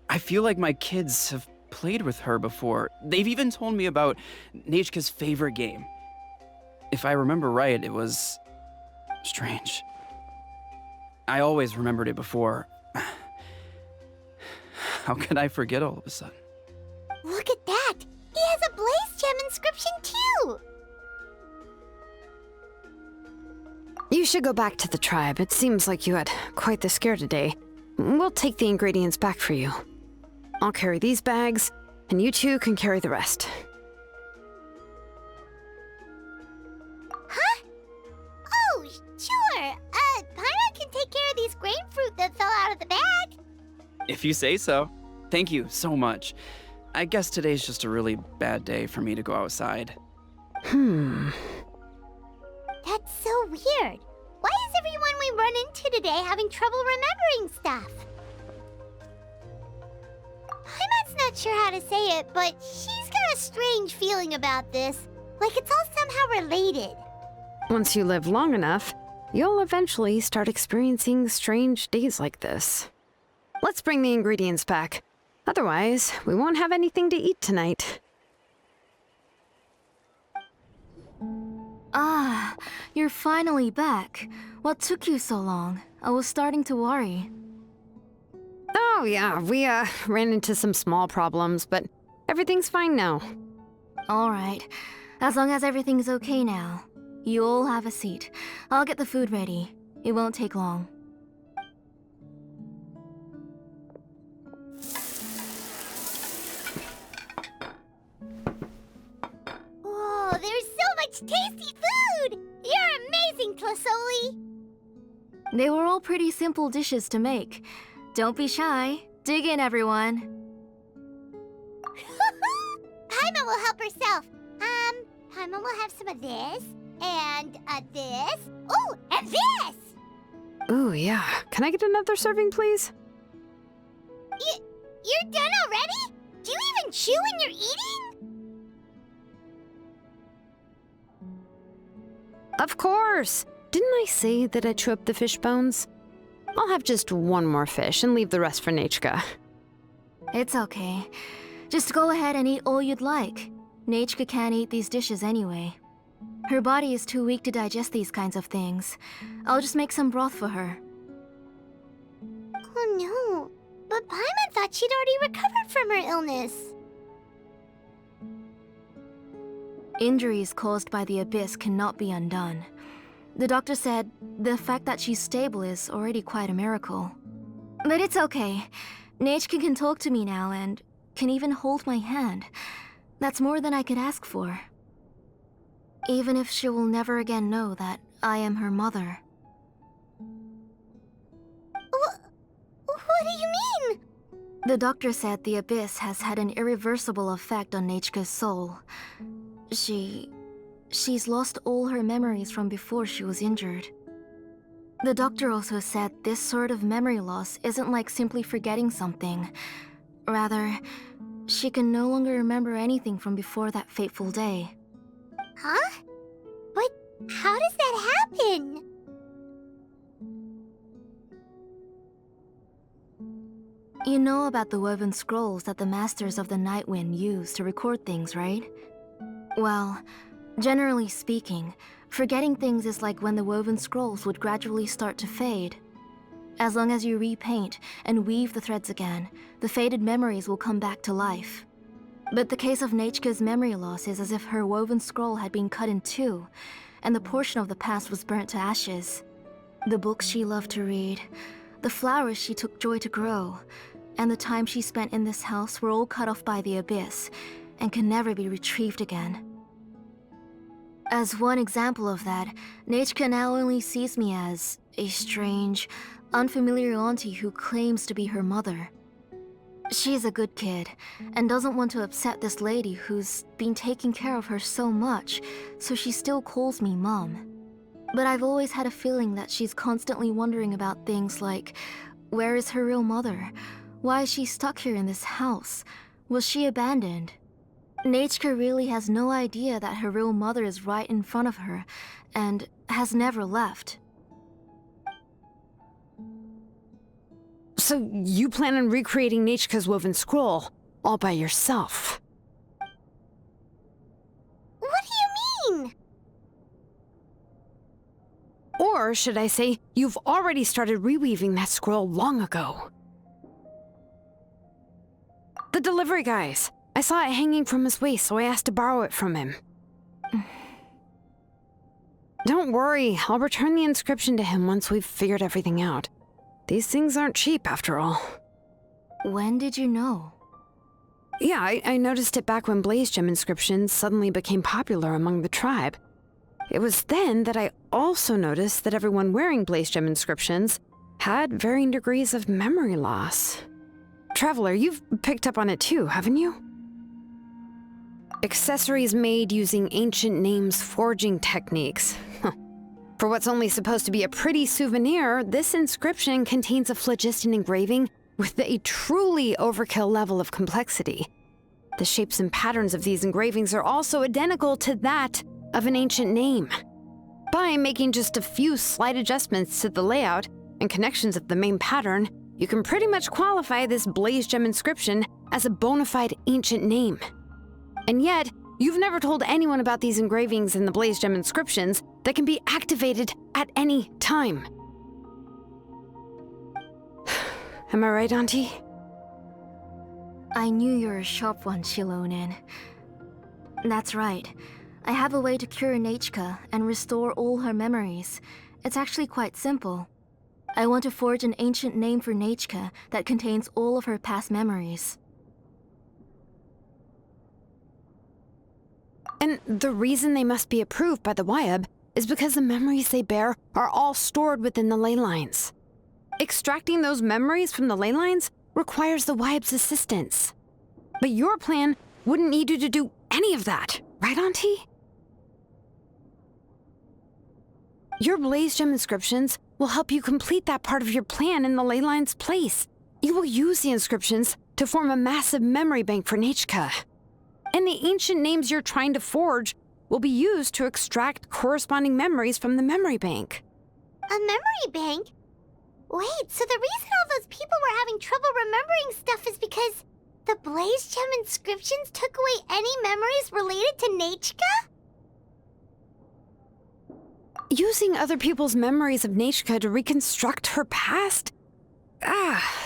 I feel like my kids have played with her before. They've even told me about Nechca's favorite game. If I remember right, it was... strange. I always remembered it before. How could I forget all of a sudden? Look at that! He has a Blaze Gem inscription too! You should go back to the tribe. It seems like you had quite the scare today. We'll take the ingredients back for you. I'll carry these bags, and you two can carry the rest. Huh? Oh, sure. Paimon can take care of these grain fruit that fell out of the bag. If you say so. Thank you so much. I guess today's just a really bad day for me to go outside. That's so weird. Why is everyone we run into today having trouble remembering stuff? Paimon's not sure how to say it, but she's got a strange feeling about this. Like it's all somehow related. Once you live long enough, you'll eventually start experiencing strange days like this. Let's bring the ingredients back. Otherwise, we won't have anything to eat tonight. Ah, you're finally back. What took you so long? I was starting to worry. Oh yeah, we ran into some small problems, but everything's fine now. All right. As long as everything's okay now. You all have a seat. I'll get the food ready. It won't take long. Whoa, there's so much tasty food! You're amazing, Tlazolli! They were all pretty simple dishes to make. Don't be shy. Dig in, everyone. Paimon will help herself. Paimon will have some of this, and this. Oh, and this! Ooh, yeah. Can I get another serving, please? You're done already? Do you even chew when you're eating? Of course! Didn't I say that I chew up the fish bones? I'll have just one more fish and leave the rest for Nechca. It's okay. Just go ahead and eat all you'd like. Nechca can't eat these dishes anyway. Her body is too weak to digest these kinds of things. I'll just make some broth for her. Oh no, but Paimon thought she'd already recovered from her illness. Injuries caused by the abyss cannot be undone. The doctor said the fact that she's stable is already quite a miracle. But it's okay. Nechca can talk to me now and can even hold my hand. That's more than I could ask for. Even if she will never again know that I am her mother. What do you mean? The doctor said the abyss has had an irreversible effect on Nechca's soul. She's lost all her memories from before she was injured. The doctor also said this sort of memory loss isn't like simply forgetting something. Rather, she can no longer remember anything from before that fateful day. Huh? But how does that happen? You know about the woven scrolls that the Masters of the Night Wind use to record things, right? Well, generally speaking, forgetting things is like when the woven scrolls would gradually start to fade. As long as you repaint and weave the threads again, the faded memories will come back to life. But the case of Nechca's memory loss is as if her woven scroll had been cut in two, and the portion of the past was burnt to ashes. The books she loved to read, the flowers she took joy to grow, and the time she spent in this house were all cut off by the abyss, and can never be retrieved again. As one example of that, Nechca now only sees me as a strange, unfamiliar auntie who claims to be her mother. She's a good kid, and doesn't want to upset this lady who's been taking care of her so much, so she still calls me Mom. But I've always had a feeling that she's constantly wondering about things like, where is her real mother? Why is she stuck here in this house? Was she abandoned? Nechca really has no idea that her real mother is right in front of her, and has never left. So you plan on recreating Nechca's woven scroll all by yourself? What do you mean? Or should I say, you've already started reweaving that scroll long ago. The delivery guys. I saw it hanging from his waist, so I asked to borrow it from him. Don't worry, I'll return the inscription to him once we've figured everything out. These things aren't cheap, after all. When did you know? Yeah, I noticed it back when blaze gem inscriptions suddenly became popular among the tribe. It was then that I also noticed that everyone wearing blaze gem inscriptions had varying degrees of memory loss. Traveler, you've picked up on it too, haven't you? Accessories made using ancient names forging techniques. For what's only supposed to be a pretty souvenir, this inscription contains a phlogiston engraving with a truly overkill level of complexity. The shapes and patterns of these engravings are also identical to that of an ancient name. By making just a few slight adjustments to the layout and connections of the main pattern, you can pretty much qualify this blaze gem inscription as a bona fide ancient name. And yet, you've never told anyone about these engravings and the blaze gem inscriptions that can be activated at any time. Am I right, Auntie? I knew you were a sharp one, Xilonen. That's right. I have a way to cure Nechca and restore all her memories. It's actually quite simple. I want to forge an ancient name for Nechca that contains all of her past memories. And the reason they must be approved by the Wyab is because the memories they bear are all stored within the ley lines. Extracting those memories from the ley lines requires the Wyab's assistance. But your plan wouldn't need you to do any of that, right, Auntie? Your blaze gem inscriptions will help you complete that part of your plan in the ley line's place. You will use the inscriptions to form a massive memory bank for Nechca. And the ancient names you're trying to forge will be used to extract corresponding memories from the memory bank. A memory bank? Wait, so the reason all those people were having trouble remembering stuff is because the blaze gem inscriptions took away any memories related to Nechca? Using other people's memories of Nechca to reconstruct her past?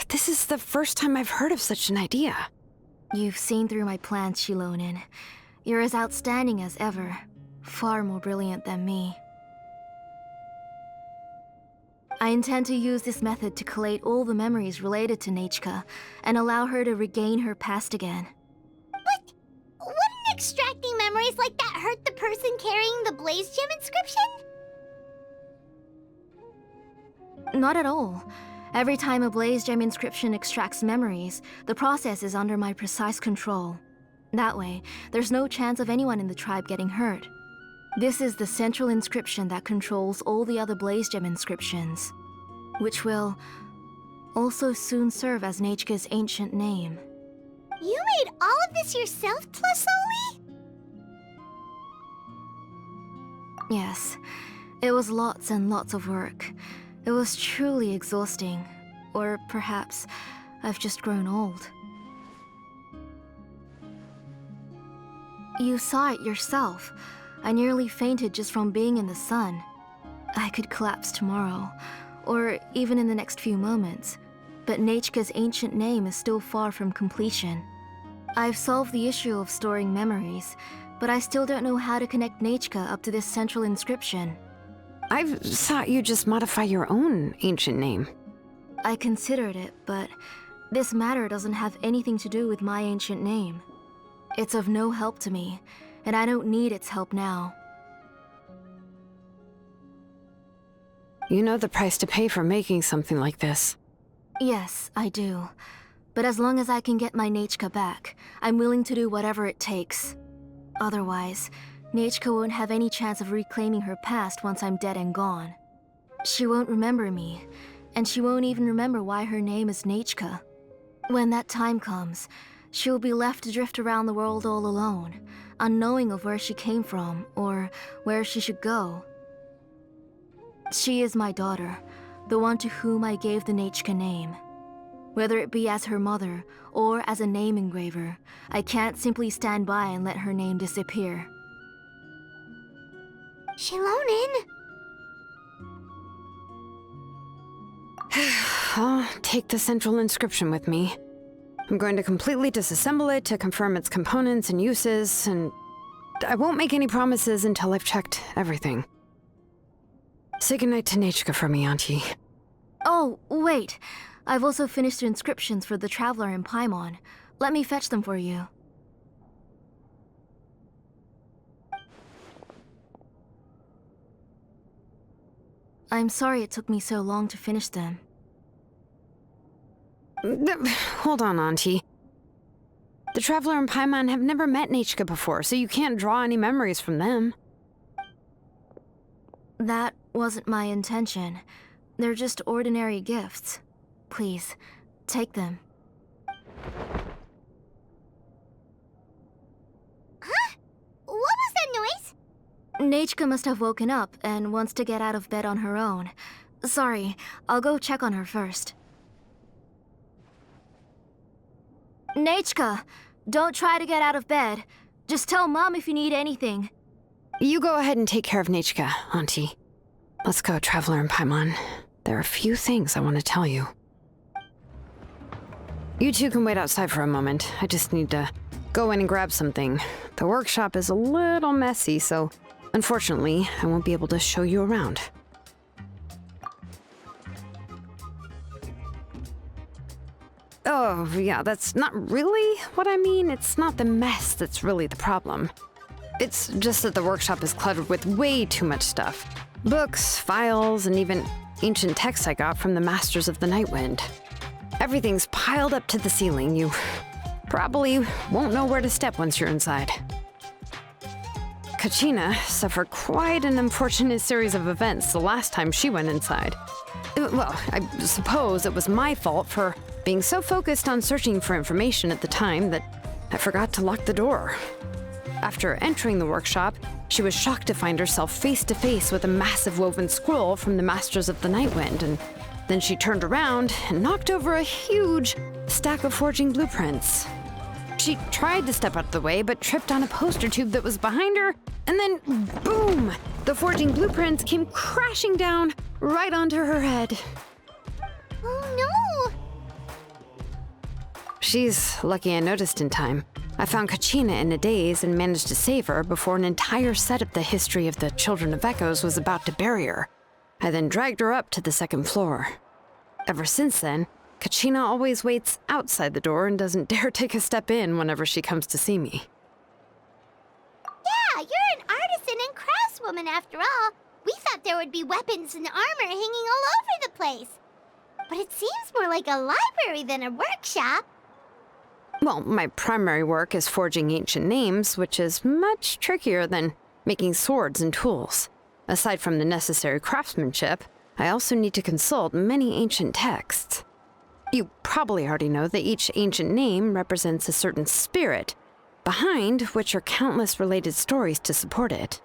This is the first time I've heard of such an idea. You've seen through my plans, Xilonen. You're as outstanding as ever. Far more brilliant than me. I intend to use this method to collate all the memories related to Nechca and allow her to regain her past again. But wouldn't extracting memories like that hurt the person carrying the blaze gem inscription? Not at all. Every time a blaze gem inscription extracts memories, the process is under my precise control. That way, there's no chance of anyone in the tribe getting hurt. This is the central inscription that controls all the other blaze gem inscriptions, which will also soon serve as Nechca's ancient name. You made all of this yourself, Tlazolli? Yes, it was lots and lots of work. It was truly exhausting. Or perhaps I've just grown old. You saw it yourself. I nearly fainted just from being in the sun. I could collapse tomorrow, or even in the next few moments, but Nechca's ancient name is still far from completion. I've solved the issue of storing memories, but I still don't know how to connect Nechca up to this central inscription. I thought you'd just modify your own ancient name. I considered it, but this matter doesn't have anything to do with my ancient name. It's of no help to me, and I don't need its help now. You know the price to pay for making something like this. Yes, I do. But as long as I can get my Nechca back, I'm willing to do whatever it takes. Otherwise, Nechca won't have any chance of reclaiming her past once I'm dead and gone. She won't remember me, and she won't even remember why her name is Nechca. When that time comes, she will be left to drift around the world all alone, unknowing of where she came from or where she should go. She is my daughter, the one to whom I gave the Nechca name. Whether it be as her mother or as a name engraver, I can't simply stand by and let her name disappear. Xilonen? I'll take the central inscription with me. I'm going to completely disassemble it to confirm its components and uses, and I won't make any promises until I've checked everything. Say goodnight to Nechca for me, Auntie. Oh, wait. I've also finished the inscriptions for the Traveler in Paimon. Let me fetch them for you. I'm sorry it took me so long to finish them. Hold on, Auntie. The Traveler and Paimon have never met Nechca before, so you can't draw any memories from them. That wasn't my intention. They're just ordinary gifts. Please, take them. Huh? What was that noise? Nechca must have woken up and wants to get out of bed on her own. Sorry, I'll go check on her first. Nechca, don't try to get out of bed. Just tell Mom if you need anything. You go ahead and take care of Nechca, Auntie. Let's go, Traveler and Paimon. There are a few things I want to tell you. You two can wait outside for a moment. I just need to go in and grab something. The workshop is a little messy, so unfortunately, I won't be able to show you around. Oh, yeah, that's not really what I mean. It's not the mess that's really the problem. It's just that the workshop is cluttered with way too much stuff. Books, files, and even ancient texts I got from the Masters of the Nightwind. Everything's piled up to the ceiling. You probably won't know where to step once you're inside. Kachina suffered quite an unfortunate series of events the last time she went inside. Well, I suppose it was my fault for being so focused on searching for information at the time that I forgot to lock the door. After entering the workshop, she was shocked to find herself face to face with a massive woven scroll from the Masters of the Nightwind, and then she turned around and knocked over a huge stack of forging blueprints. She tried to step out of the way, but tripped on a poster tube that was behind her, and then boom! The forging blueprints came crashing down right onto her head. Oh no! She's lucky I noticed in time. I found Kachina in a daze and managed to save her before an entire set of the history of the Children of Echoes was about to bury her. I then dragged her up to the second floor. Ever since then, Kachina always waits outside the door and doesn't dare take a step in whenever she comes to see me. Yeah, you're an artisan and craftswoman after all. We thought there would be weapons and armor hanging all over the place. But it seems more like a library than a workshop. Well, my primary work is forging ancient names, which is much trickier than making swords and tools. Aside from the necessary craftsmanship, I also need to consult many ancient texts. You probably already know that each ancient name represents a certain spirit, behind which are countless related stories to support it.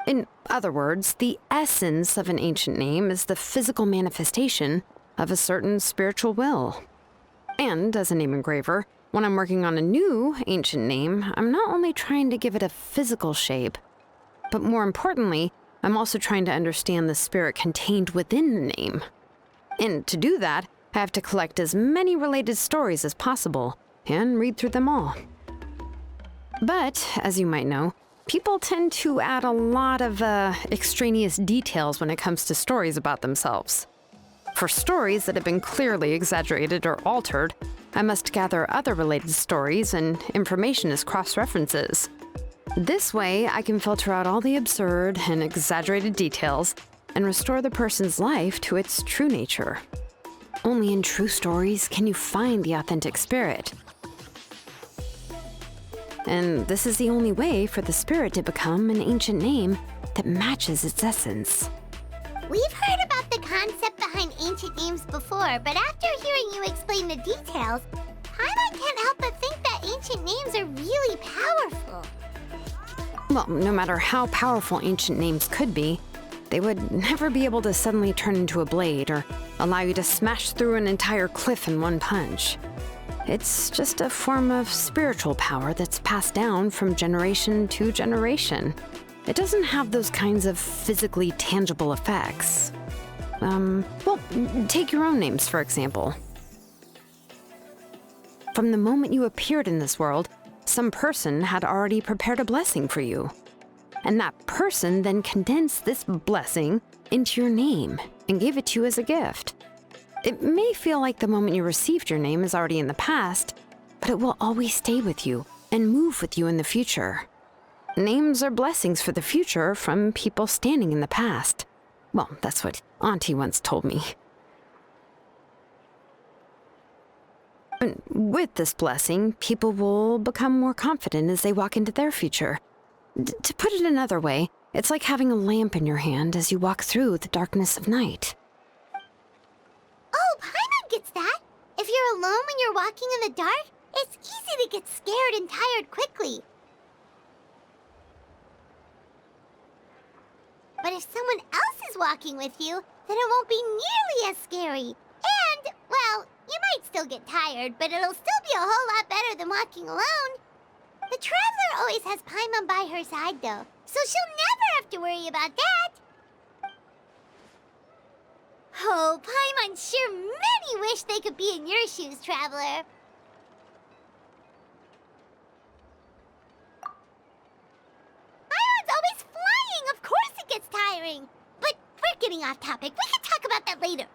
In other words, the essence of an ancient name is the physical manifestation of a certain spiritual will. And as a name engraver, when I'm working on a new ancient name, I'm not only trying to give it a physical shape, but more importantly, I'm also trying to understand the spirit contained within the name. And to do that, I have to collect as many related stories as possible and read through them all. But, as you might know, people tend to add a lot of extraneous details when it comes to stories about themselves. For stories that have been clearly exaggerated or altered, I must gather other related stories and information as cross-references. This way, I can filter out all the absurd and exaggerated details and restore the person's life to its true nature. Only in true stories can you find the authentic spirit. And this is the only way for the spirit to become an ancient name that matches its essence. We've heard about the concept behind ancient names before, but after hearing you explain the details, Paimon can't help but think that ancient names are really powerful. Well, no matter how powerful ancient names could be, they would never be able to suddenly turn into a blade or allow you to smash through an entire cliff in one punch. It's just a form of spiritual power that's passed down from generation to generation. It doesn't have those kinds of physically tangible effects. Well, take your own names, for example. From the moment you appeared in this world, some person had already prepared a blessing for you. And that person then condensed this blessing into your name and gave it to you as a gift. It may feel like the moment you received your name is already in the past, but it will always stay with you and move with you in the future. Names are blessings for the future from people standing in the past. Well, that's what Auntie once told me. And with this blessing, people will become more confident as they walk into their future. To put it another way, It's like having a lamp in your hand as you walk through the darkness of night. Oh, Paimon gets that. If you're alone when you're walking in the dark, it's easy to get scared and tired quickly. But if someone else is walking with you, then it won't be nearly as scary. And, well, you might still get tired, but it'll still be a whole lot better than walking alone. The Traveler always has Paimon by her side, though, so she'll never have to worry about that. Oh, Paimon sure many wish they could be in your shoes, Traveler. Paimon's always flying! Of course it gets tiring! But we're getting off topic. We can talk about that later.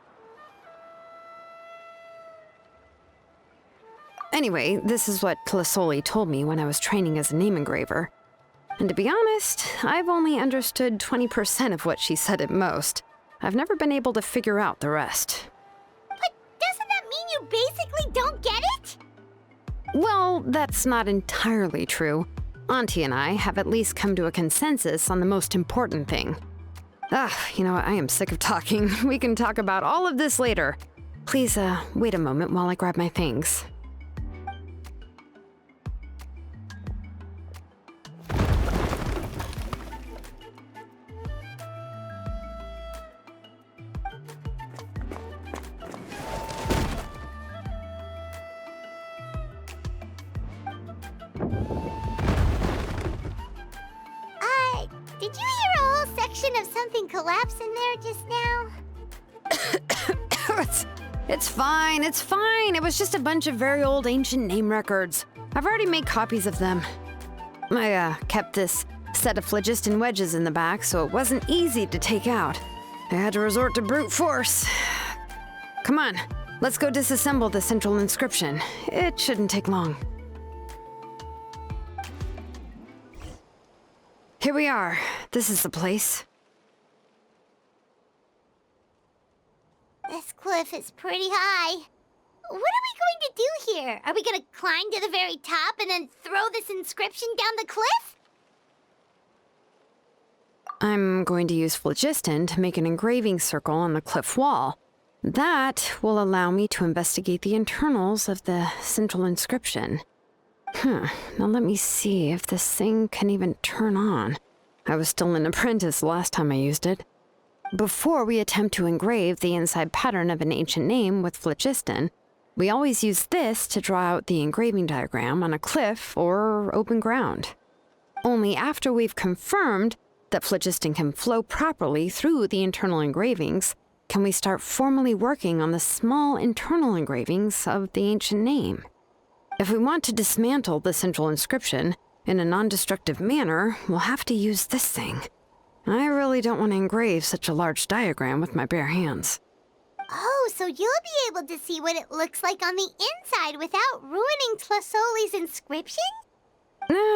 Anyway, this is what Tlazolli told me when I was training as a name engraver. And to be honest, I've only understood 20% of what she said at most. I've never been able to figure out the rest. But doesn't that mean you basically don't get it? Well, that's not entirely true. Auntie and I have at least come to a consensus on the most important thing. You know what? I am sick of talking. We can talk about all of this later. Please, wait a moment while I grab my things. Did you hear a whole section of something collapse in there just now? It's fine, it's fine. It was just a bunch of very old ancient name records. I've already made copies of them. I kept this set of phlogiston wedges in the back, so it wasn't easy to take out. I had to resort to brute force. Come on, let's go disassemble the central inscription. It shouldn't take long. Here we are. This is the place. This cliff is pretty high. What are we going to do here? Are we going to climb to the very top and then throw this inscription down the cliff? I'm going to use phlogiston to make an engraving circle on the cliff wall. That will allow me to investigate the internals of the central inscription. Now let me see if this thing can even turn on. I was still an apprentice last time I used it. Before we attempt to engrave the inside pattern of an ancient name with phlogiston, we always use this to draw out the engraving diagram on a cliff or open ground. Only after we've confirmed that phlogiston can flow properly through the internal engravings can we start formally working on the small internal engravings of the ancient name. If we want to dismantle the central inscription in a non-destructive manner, we'll have to use this thing. I really don't want to engrave such a large diagram with my bare hands. Oh, so you'll be able to see what it looks like on the inside without ruining Tlazolli's inscription?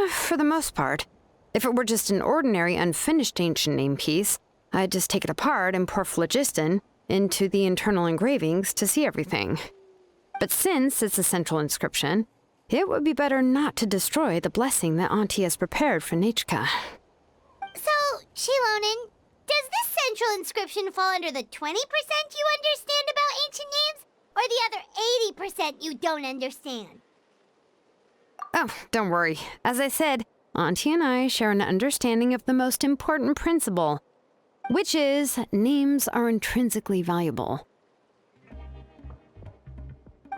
For the most part. If it were just an ordinary unfinished ancient name piece, I'd just take it apart and pour phlogiston into the internal engravings to see everything. But since it's a central inscription, it would be better not to destroy the blessing that Auntie has prepared for Nechca. So, Xilonen, does this central inscription fall under the 20% you understand about ancient names, or the other 80% you don't understand? Oh, don't worry. As I said, Auntie and I share an understanding of the most important principle, which is names are intrinsically valuable.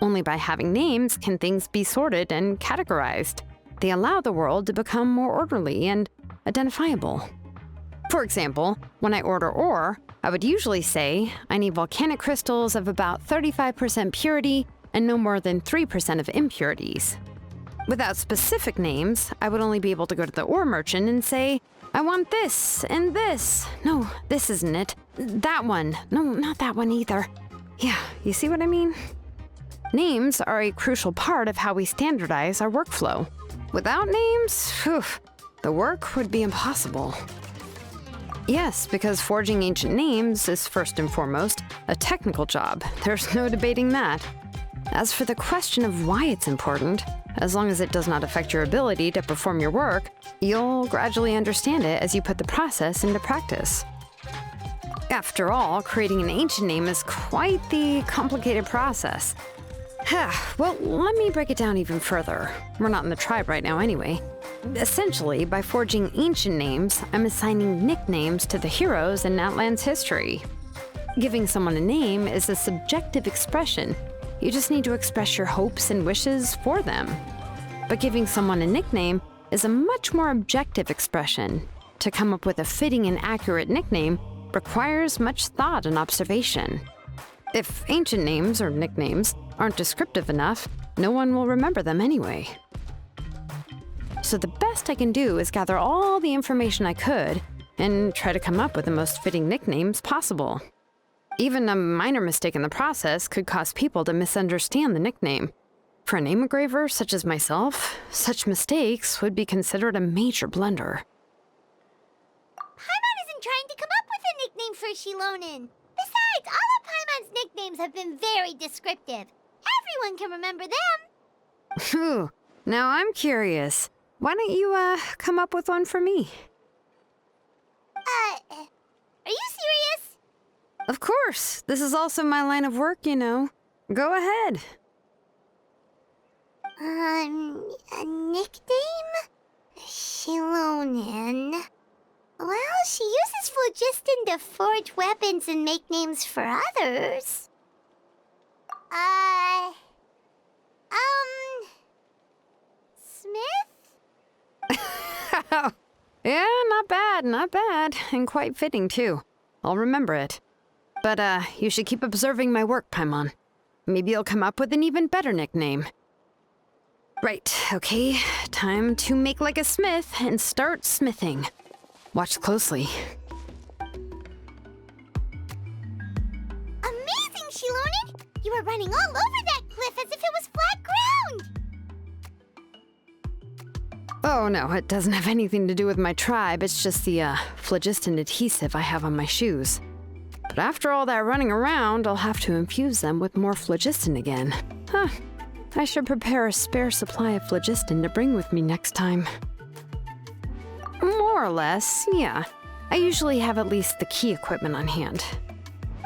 Only by having names can things be sorted and categorized. They allow the world to become more orderly and identifiable. For example, when I order ore, I would usually say I need volcanic crystals of about 35% purity and no more than 3% of impurities. Without specific names, I would only be able to go to the ore merchant and say, I want this and this. No, this isn't it. That one. No, not that one either. Yeah, you see what I mean? Names are a crucial part of how we standardize our workflow. Without names, the work would be impossible. Yes, because forging ancient names is first and foremost a technical job. There's no debating that. As for the question of why it's important, As long as it does not affect your ability to perform your work, you'll gradually understand it as you put the process into practice. After all, creating an ancient name is quite the complicated process. Well, let me break it down even further. We're not in the tribe right now anyway. Essentially, by forging ancient names, I'm assigning nicknames to the heroes in Natlan's history. Giving someone a name is a subjective expression. You just need to express your hopes and wishes for them. But giving someone a nickname is a much more objective expression. To come up with a fitting and accurate nickname requires much thought and observation. If ancient names or nicknames aren't descriptive enough, no one will remember them anyway. So the best I can do is gather all the information I could and try to come up with the most fitting nicknames possible. Even a minor mistake in the process could cause people to misunderstand the nickname. For a name engraver such as myself, such mistakes would be considered a major blunder. Paimon isn't trying to come up with a nickname for Xilonen. Besides, all of Paimon's nicknames have been very descriptive. Everyone can remember them. Phew, now I'm curious. Why don't you, come up with one for me? Are you serious? Of course. This is also my line of work, you know. Go ahead. A nickname? Xilonen. Well, she uses phlogiston to forge weapons and make names for others. Smith? Yeah, not bad, and quite fitting too. I'll remember it. But, you should keep observing my work, Paimon. Maybe you'll come up with an even better nickname. Right, okay, time to make like a smith and start smithing. Watch closely. Amazing, Xilonen! You were running all over that cliff as if it was flat ground! Oh no, it doesn't have anything to do with my tribe, it's just the, phlogiston adhesive I have on my shoes. But after all that running around, I'll have to infuse them with more phlogiston again. I should prepare a spare supply of phlogiston to bring with me next time. More or less, yeah. I usually have at least the key equipment on hand.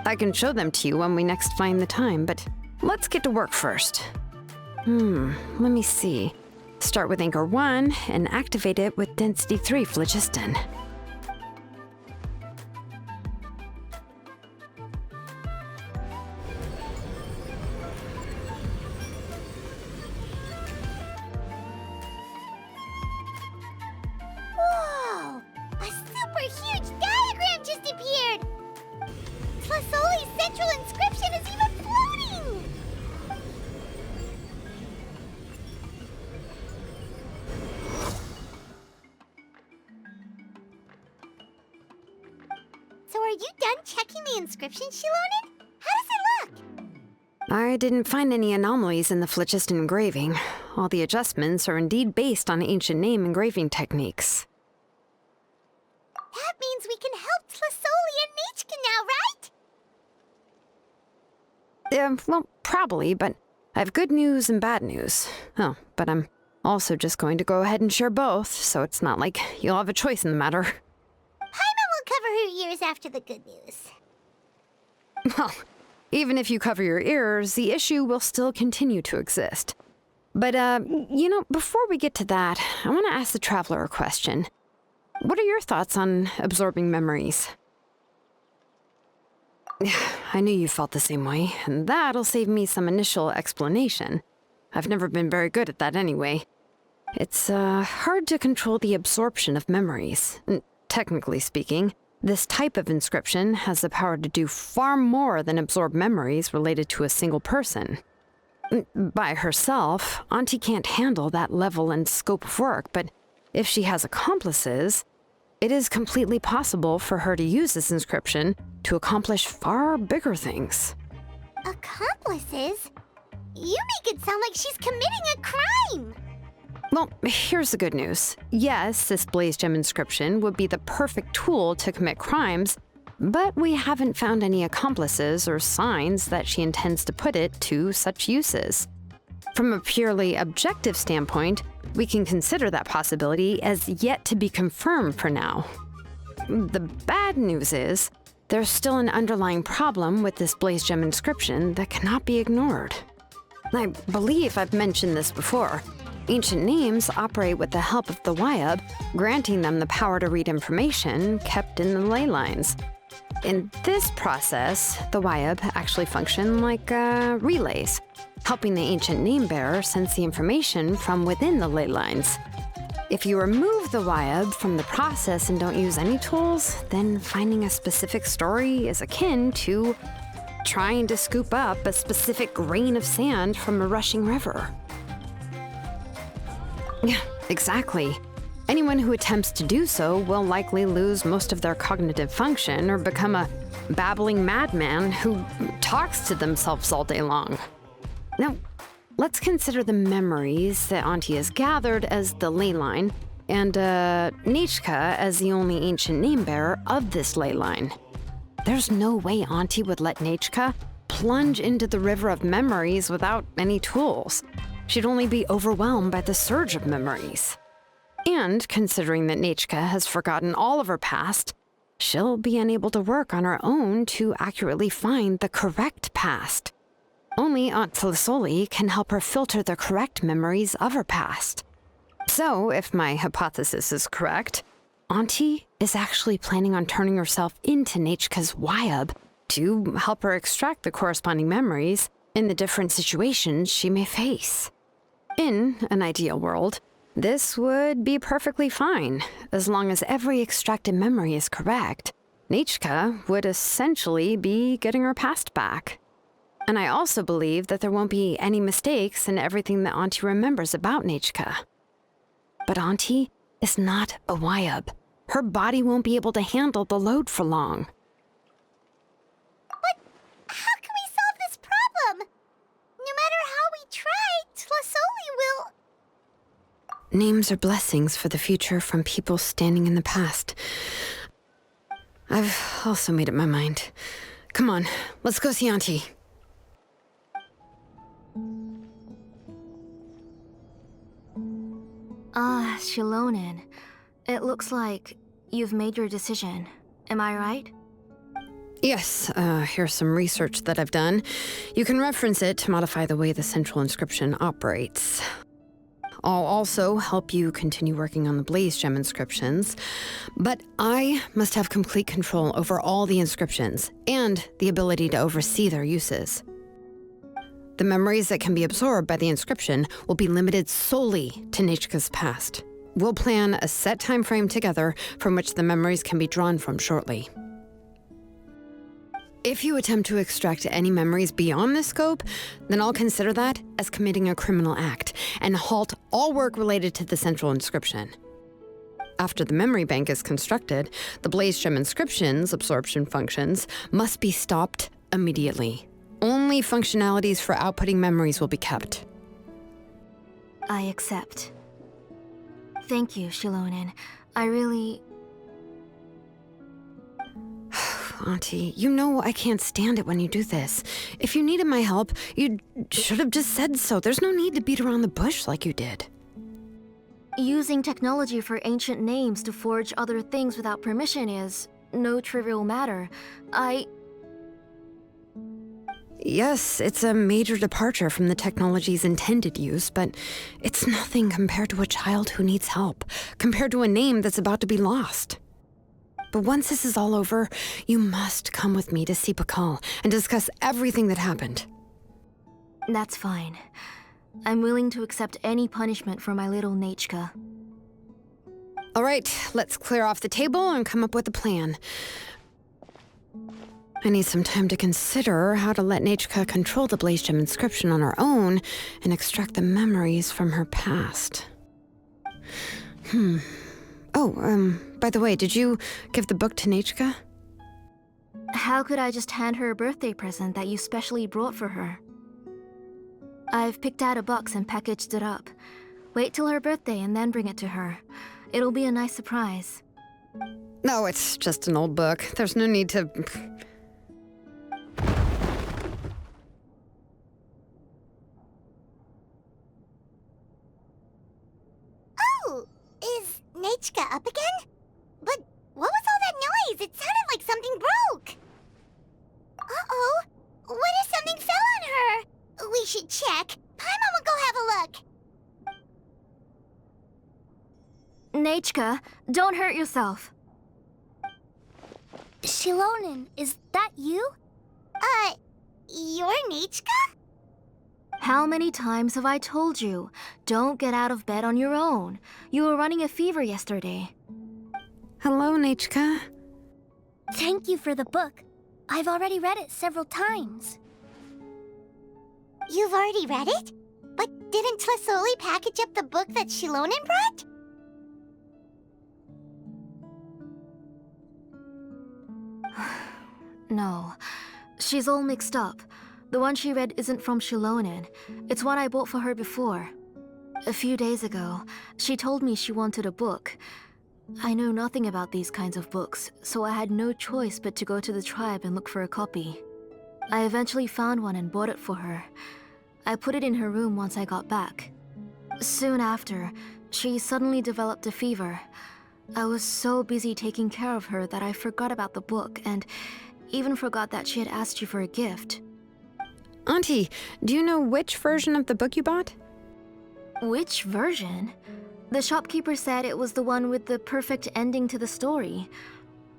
I can show them to you when we next find the time, but let's get to work first. Let me see. Start with Anchor 1 and activate it with Density 3 phlogiston. Whoa! A super huge diagram just appeared! Tlazolli's central inscription is even floating! So are you done checking the inscription, Xilonen? How does it look? I didn't find any anomalies in the phlogiston engraving. All the adjustments are indeed based on ancient name engraving techniques. That means we can help Tlazolli and Nechca now, right? Well, probably, but I have good news and bad news. Oh, but I'm also just going to go ahead and share both, so it's not like you'll have a choice in the matter. Paimon will cover her ears after the good news. Well, even if you cover your ears, the issue will still continue to exist. But, before we get to that, I want to ask the Traveler a question. What are your thoughts on absorbing memories? I knew you felt the same way, and that'll save me some initial explanation. I've never been very good at that anyway. It's, hard to control the absorption of memories. Technically speaking, this type of inscription has the power to do far more than absorb memories related to a single person. By herself, Auntie can't handle that level and scope of work, but if she has accomplices, it is completely possible for her to use this inscription to accomplish far bigger things. Accomplices? You make it sound like she's committing a crime! Well, here's the good news. Yes, this Blaze Gem inscription would be the perfect tool to commit crimes, but we haven't found any accomplices or signs that she intends to put it to such uses. From a purely objective standpoint, we can consider that possibility as yet to be confirmed for now. The bad news is, there's still an underlying problem with this Blaze Gem inscription that cannot be ignored. I believe I've mentioned this before. Ancient names operate with the help of the Wyab, granting them the power to read information kept in the ley lines. In this process, the Wyab actually function like relays, helping the ancient name bearer sense the information from within the ley lines. If you remove the Wyab from the process and don't use any tools, then finding a specific story is akin to trying to scoop up a specific grain of sand from a rushing river. Yeah, exactly. Anyone who attempts to do so will likely lose most of their cognitive function or become a babbling madman who talks to themselves all day long. Now, let's consider the memories that Auntie has gathered as the ley line, and Nechca as the only ancient name bearer of this ley line. There's no way Auntie would let Nechca plunge into the river of memories without any tools. She'd only be overwhelmed by the surge of memories. And considering that Nechca has forgotten all of her past, she'll be unable to work on her own to accurately find the correct past. Only Aunt Tlazolli can help her filter the correct memories of her past. So, if my hypothesis is correct, Auntie is actually planning on turning herself into Nechca's Wyab to help her extract the corresponding memories in the different situations she may face. In an ideal world, this would be perfectly fine, as long as every extracted memory is correct. Nechca would essentially be getting her past back. And I also believe that there won't be any mistakes in everything that Auntie remembers about Nechca. But Auntie is not a Wyab. Her body won't be able to handle the load for long. But how can we solve this problem? No matter how we try, Tlazolli will... Names are blessings for the future from people standing in the past. I've also made up my mind. Come on, let's go see Auntie. Xilonen. It looks like you've made your decision. Am I right? Yes, here's some research that I've done. You can reference it to modify the way the central inscription operates. I'll also help you continue working on the Blaze Gem inscriptions, but I must have complete control over all the inscriptions and the ability to oversee their uses. The memories that can be absorbed by the inscription will be limited solely to Nechca's past. We'll plan a set time frame together from which the memories can be drawn from shortly. If you attempt to extract any memories beyond this scope, then I'll consider that as committing a criminal act and halt all work related to the central inscription. After the memory bank is constructed, the Blaze Gem inscription's absorption functions must be stopped immediately. Only functionalities for outputting memories will be kept. I accept. Thank you, Xilonen. I really... Auntie, you know I can't stand it when you do this. If you needed my help, you should have just said so. There's no need to beat around the bush like you did. Using technology for ancient names to forge other things without permission is no trivial matter. Yes, it's a major departure from the technology's intended use, but it's nothing compared to a child who needs help, compared to a name that's about to be lost. But once this is all over, you must come with me to see Pakal and discuss everything that happened. That's fine. I'm willing to accept any punishment for my little Nechca. All right, let's clear off the table and come up with a plan. I need some time to consider how to let Nechca control the Blaze Gem inscription on her own and extract the memories from her past. By the way, did you give the book to Nechca? How could I just hand her a birthday present that you specially brought for her? I've picked out a box and packaged it up. Wait till her birthday and then bring it to her. It'll be a nice surprise. No, it's just an old book. There's no need to... Nechca up again? But what was all that noise? It sounded like something broke. Uh-oh. What if something fell on her? We should check. Paimon will go have a look. Nechca, don't hurt yourself. Xilonen, is that you? You're Nechca? How many times have I told you? Don't get out of bed on your own. You were running a fever yesterday. Hello, Nechca. Thank you for the book. I've already read it several times. You've already read it? But didn't Tlazolli package up the book that Xilonen brought? No, she's all mixed up. The one she read isn't from Xilonen. It's one I bought for her before. A few days ago, she told me she wanted a book. I know nothing about these kinds of books, so I had no choice but to go to the tribe and look for a copy. I eventually found one and bought it for her. I put it in her room once I got back. Soon after, she suddenly developed a fever. I was so busy taking care of her that I forgot about the book and even forgot that she had asked you for a gift. Auntie, do you know which version of the book you bought? Which version? The shopkeeper said it was the one with the perfect ending to the story.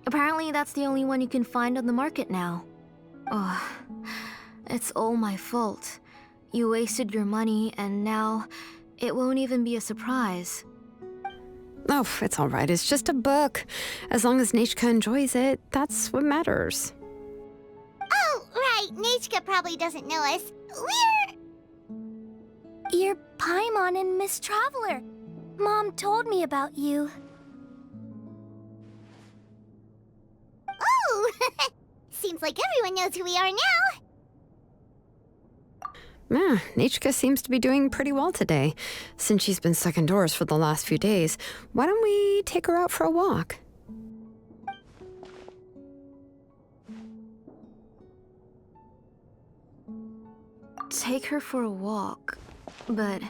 Apparently that's the only one you can find on the market now. Oh, it's all my fault. You wasted your money and now it won't even be a surprise. Oh, it's all right. It's just a book. As long as Nechca enjoys it, that's what matters. Oh, right. Nechca probably doesn't know us. You're Paimon and Miss Traveler. Mom told me about you. Oh! Seems like everyone knows who we are now. Yeah, Nechca seems to be doing pretty well today. Since she's been stuck indoors for the last few days, why don't we take her out for a walk? Take her for a walk. But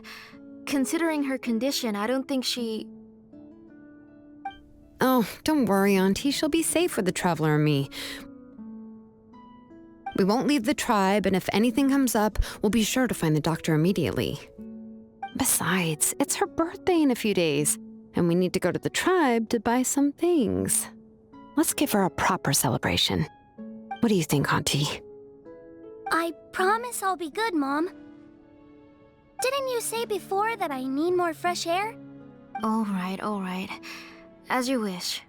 considering her condition, I don't think she... Oh, don't worry, Auntie. She'll be safe with the Traveler and me. We won't leave the tribe, and if anything comes up, we'll be sure to find the doctor immediately. Besides, it's her birthday in a few days, and we need to go to the tribe to buy some things. Let's give her a proper celebration. What do you think, Auntie? I promise I'll be good, Mom. Didn't you say before that I need more fresh air? All right. As you wish.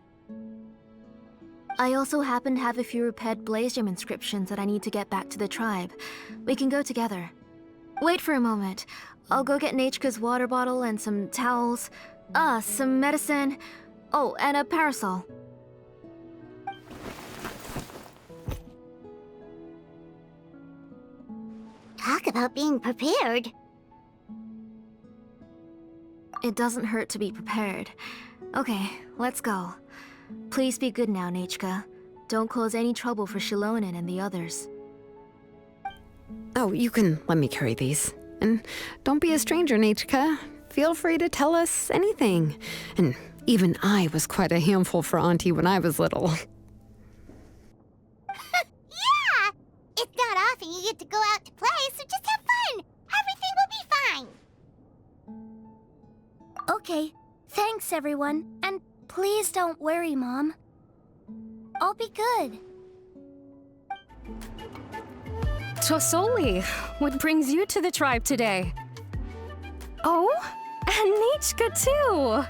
I also happen to have a few repaired Blaze Gem inscriptions that I need to get back to the tribe. We can go together. Wait for a moment. I'll go get Nechca's water bottle and some towels. Some medicine. Oh, and a parasol. Talk about being prepared. It doesn't hurt to be prepared. Okay, let's go. Please be good now, Nechca. Don't cause any trouble for Xilonen and the others. Oh, you can let me carry these. And don't be a stranger, Nechca. Feel free to tell us anything. And even I was quite a handful for Auntie when I was little. Yeah! It's not often you get to go out to play, so just have fun. Everything will be fine. Okay, thanks everyone. And please don't worry, Mom. I'll be good. Tlazolli, what brings you to the tribe today? Oh, and Nechca too!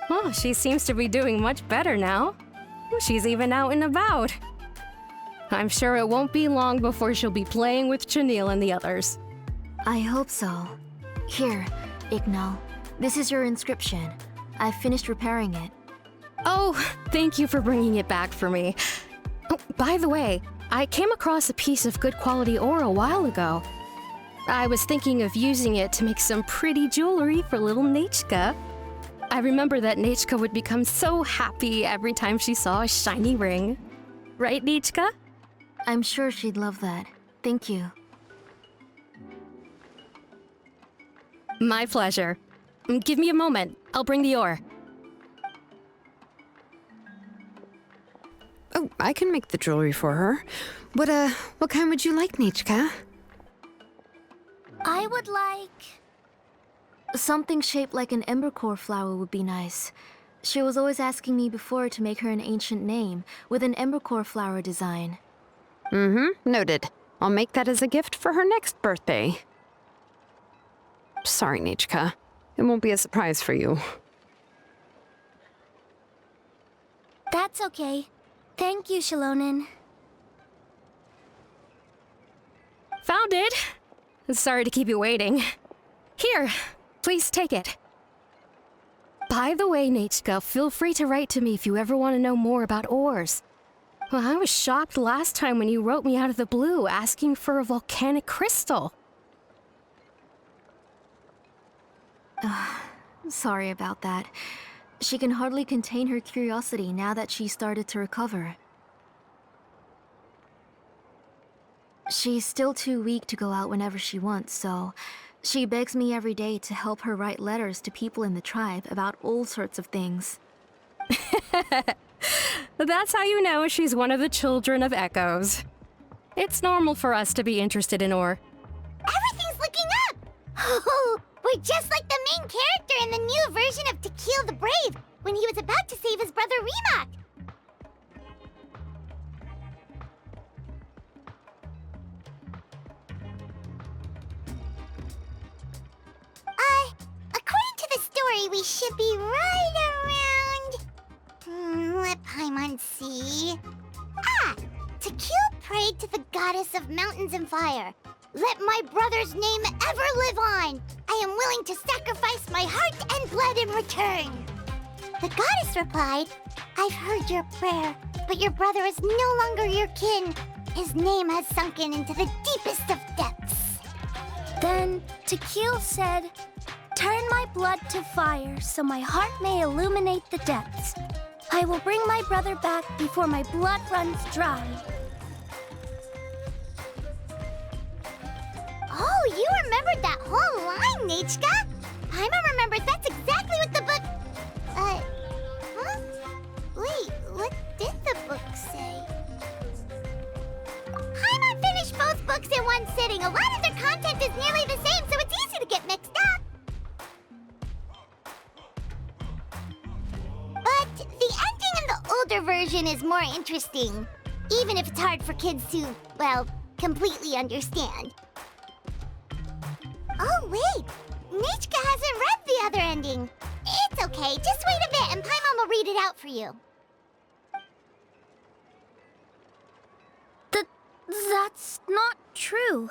Oh, she seems to be doing much better now. She's even out and about. I'm sure it won't be long before she'll be playing with Chanil and the others. I hope so. Here, Ignal. This is your inscription. I've finished repairing it. Oh, thank you for bringing it back for me. Oh, by the way, I came across a piece of good quality ore a while ago. I was thinking of using it to make some pretty jewelry for little Nechca. I remember that Nechca would become so happy every time she saw a shiny ring. Right, Nechca? I'm sure she'd love that. Thank you. My pleasure. Give me a moment. I'll bring the ore. Oh, I can make the jewelry for her. What kind would you like, Nechca? I would like... Something shaped like an embercore flower would be nice. She was always asking me before to make her an ancient name with an embercore flower design. Noted. I'll make that as a gift for her next birthday. Sorry, Nechca. It won't be a surprise for you. That's okay. Thank you, Xilonen. Found it! Sorry to keep you waiting. Here, please take it. By the way, Nechca, feel free to write to me if you ever want to know more about ores. Well, I was shocked last time when you wrote me out of the blue asking for a volcanic crystal. Sorry about that. She can hardly contain her curiosity now that she started to recover. She's still too weak to go out whenever she wants, so she begs me every day to help her write letters to people in the tribe about all sorts of things. That's how you know she's one of the children of Echoes. It's normal for us to be interested in ore. Everything's looking up! Oh, we're just like the main character in the new version of Tepetli the Brave, when he was about to save his brother Rimac. According to the story, we should be right around... let Paimon see... Tepetli prayed to the goddess of mountains and fire. Let my brother's name ever live on! I am willing to sacrifice my heart and blood in return! The goddess replied, I've heard your prayer, but your brother is no longer your kin. His name has sunken into the deepest of depths. Then Tepetli said, turn my blood to fire so my heart may illuminate the depths. I will bring my brother back before my blood runs dry. Oh, you remembered that whole line, Nechca! Paimon remembers that's exactly what the book... huh? Wait, what did the book say? Paimon finished both books in one sitting. A lot of their content is nearly the same, so it's easy to get mixed up. But the ending in the older version is more interesting, even if it's hard for kids to, well, completely understand. Oh, wait! Nechca hasn't read the other ending. It's okay, just wait a bit and Paimon will read it out for you. That's not true.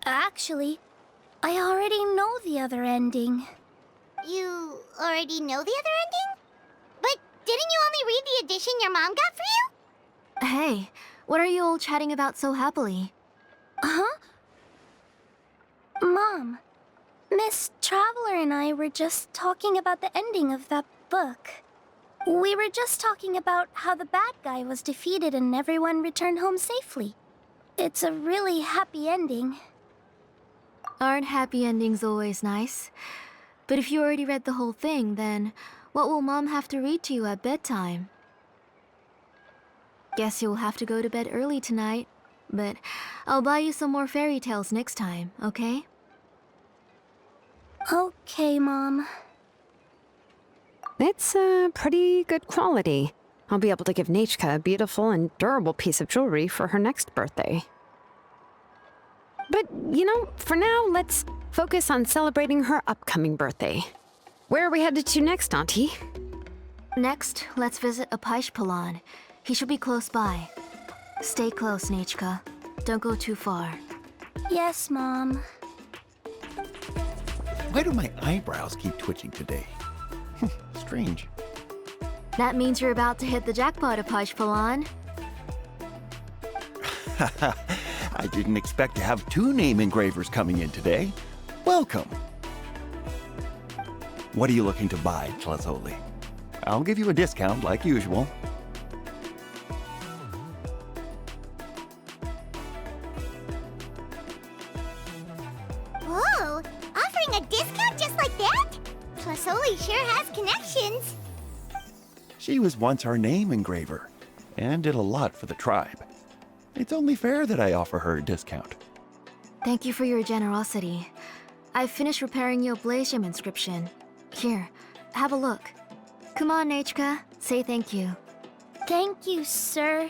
Actually, I already know the other ending. You already know the other ending? But didn't you only read the edition your mom got for you? Hey, what are you all chatting about so happily? Huh? Mom, Miss Traveler and I were just talking about the ending of that book. We were just talking about how the bad guy was defeated and everyone returned home safely. It's a really happy ending. Aren't happy endings always nice? But if you already read the whole thing, then what will Mom have to read to you at bedtime? Guess you'll have to go to bed early tonight. But I'll buy you some more fairy tales next time, okay? Okay, Mom. It's pretty good quality. I'll be able to give Nechca a beautiful and durable piece of jewelry for her next birthday. But, for now, let's focus on celebrating her upcoming birthday. Where are we headed to next, Auntie? Next, let's visit Apaish. He should be close by. Stay close, Nechca. Don't go too far. Yes, Mom. Why do my eyebrows keep twitching today? Strange. That means you're about to hit the jackpot, Apaish. I didn't expect to have 2 name engravers coming in today. Welcome. What are you looking to buy, Tlazolli? I'll give you a discount like usual. Whoa! Offering a discount just like that? Tlazolli sure has connections. She was once our name engraver. and did a lot for the tribe. It's only fair that I offer her a discount. Thank you for your generosity. I've finished repairing your blaze gem inscription. Here, have a look. Come on, Nechca, say thank you. Thank you, sir.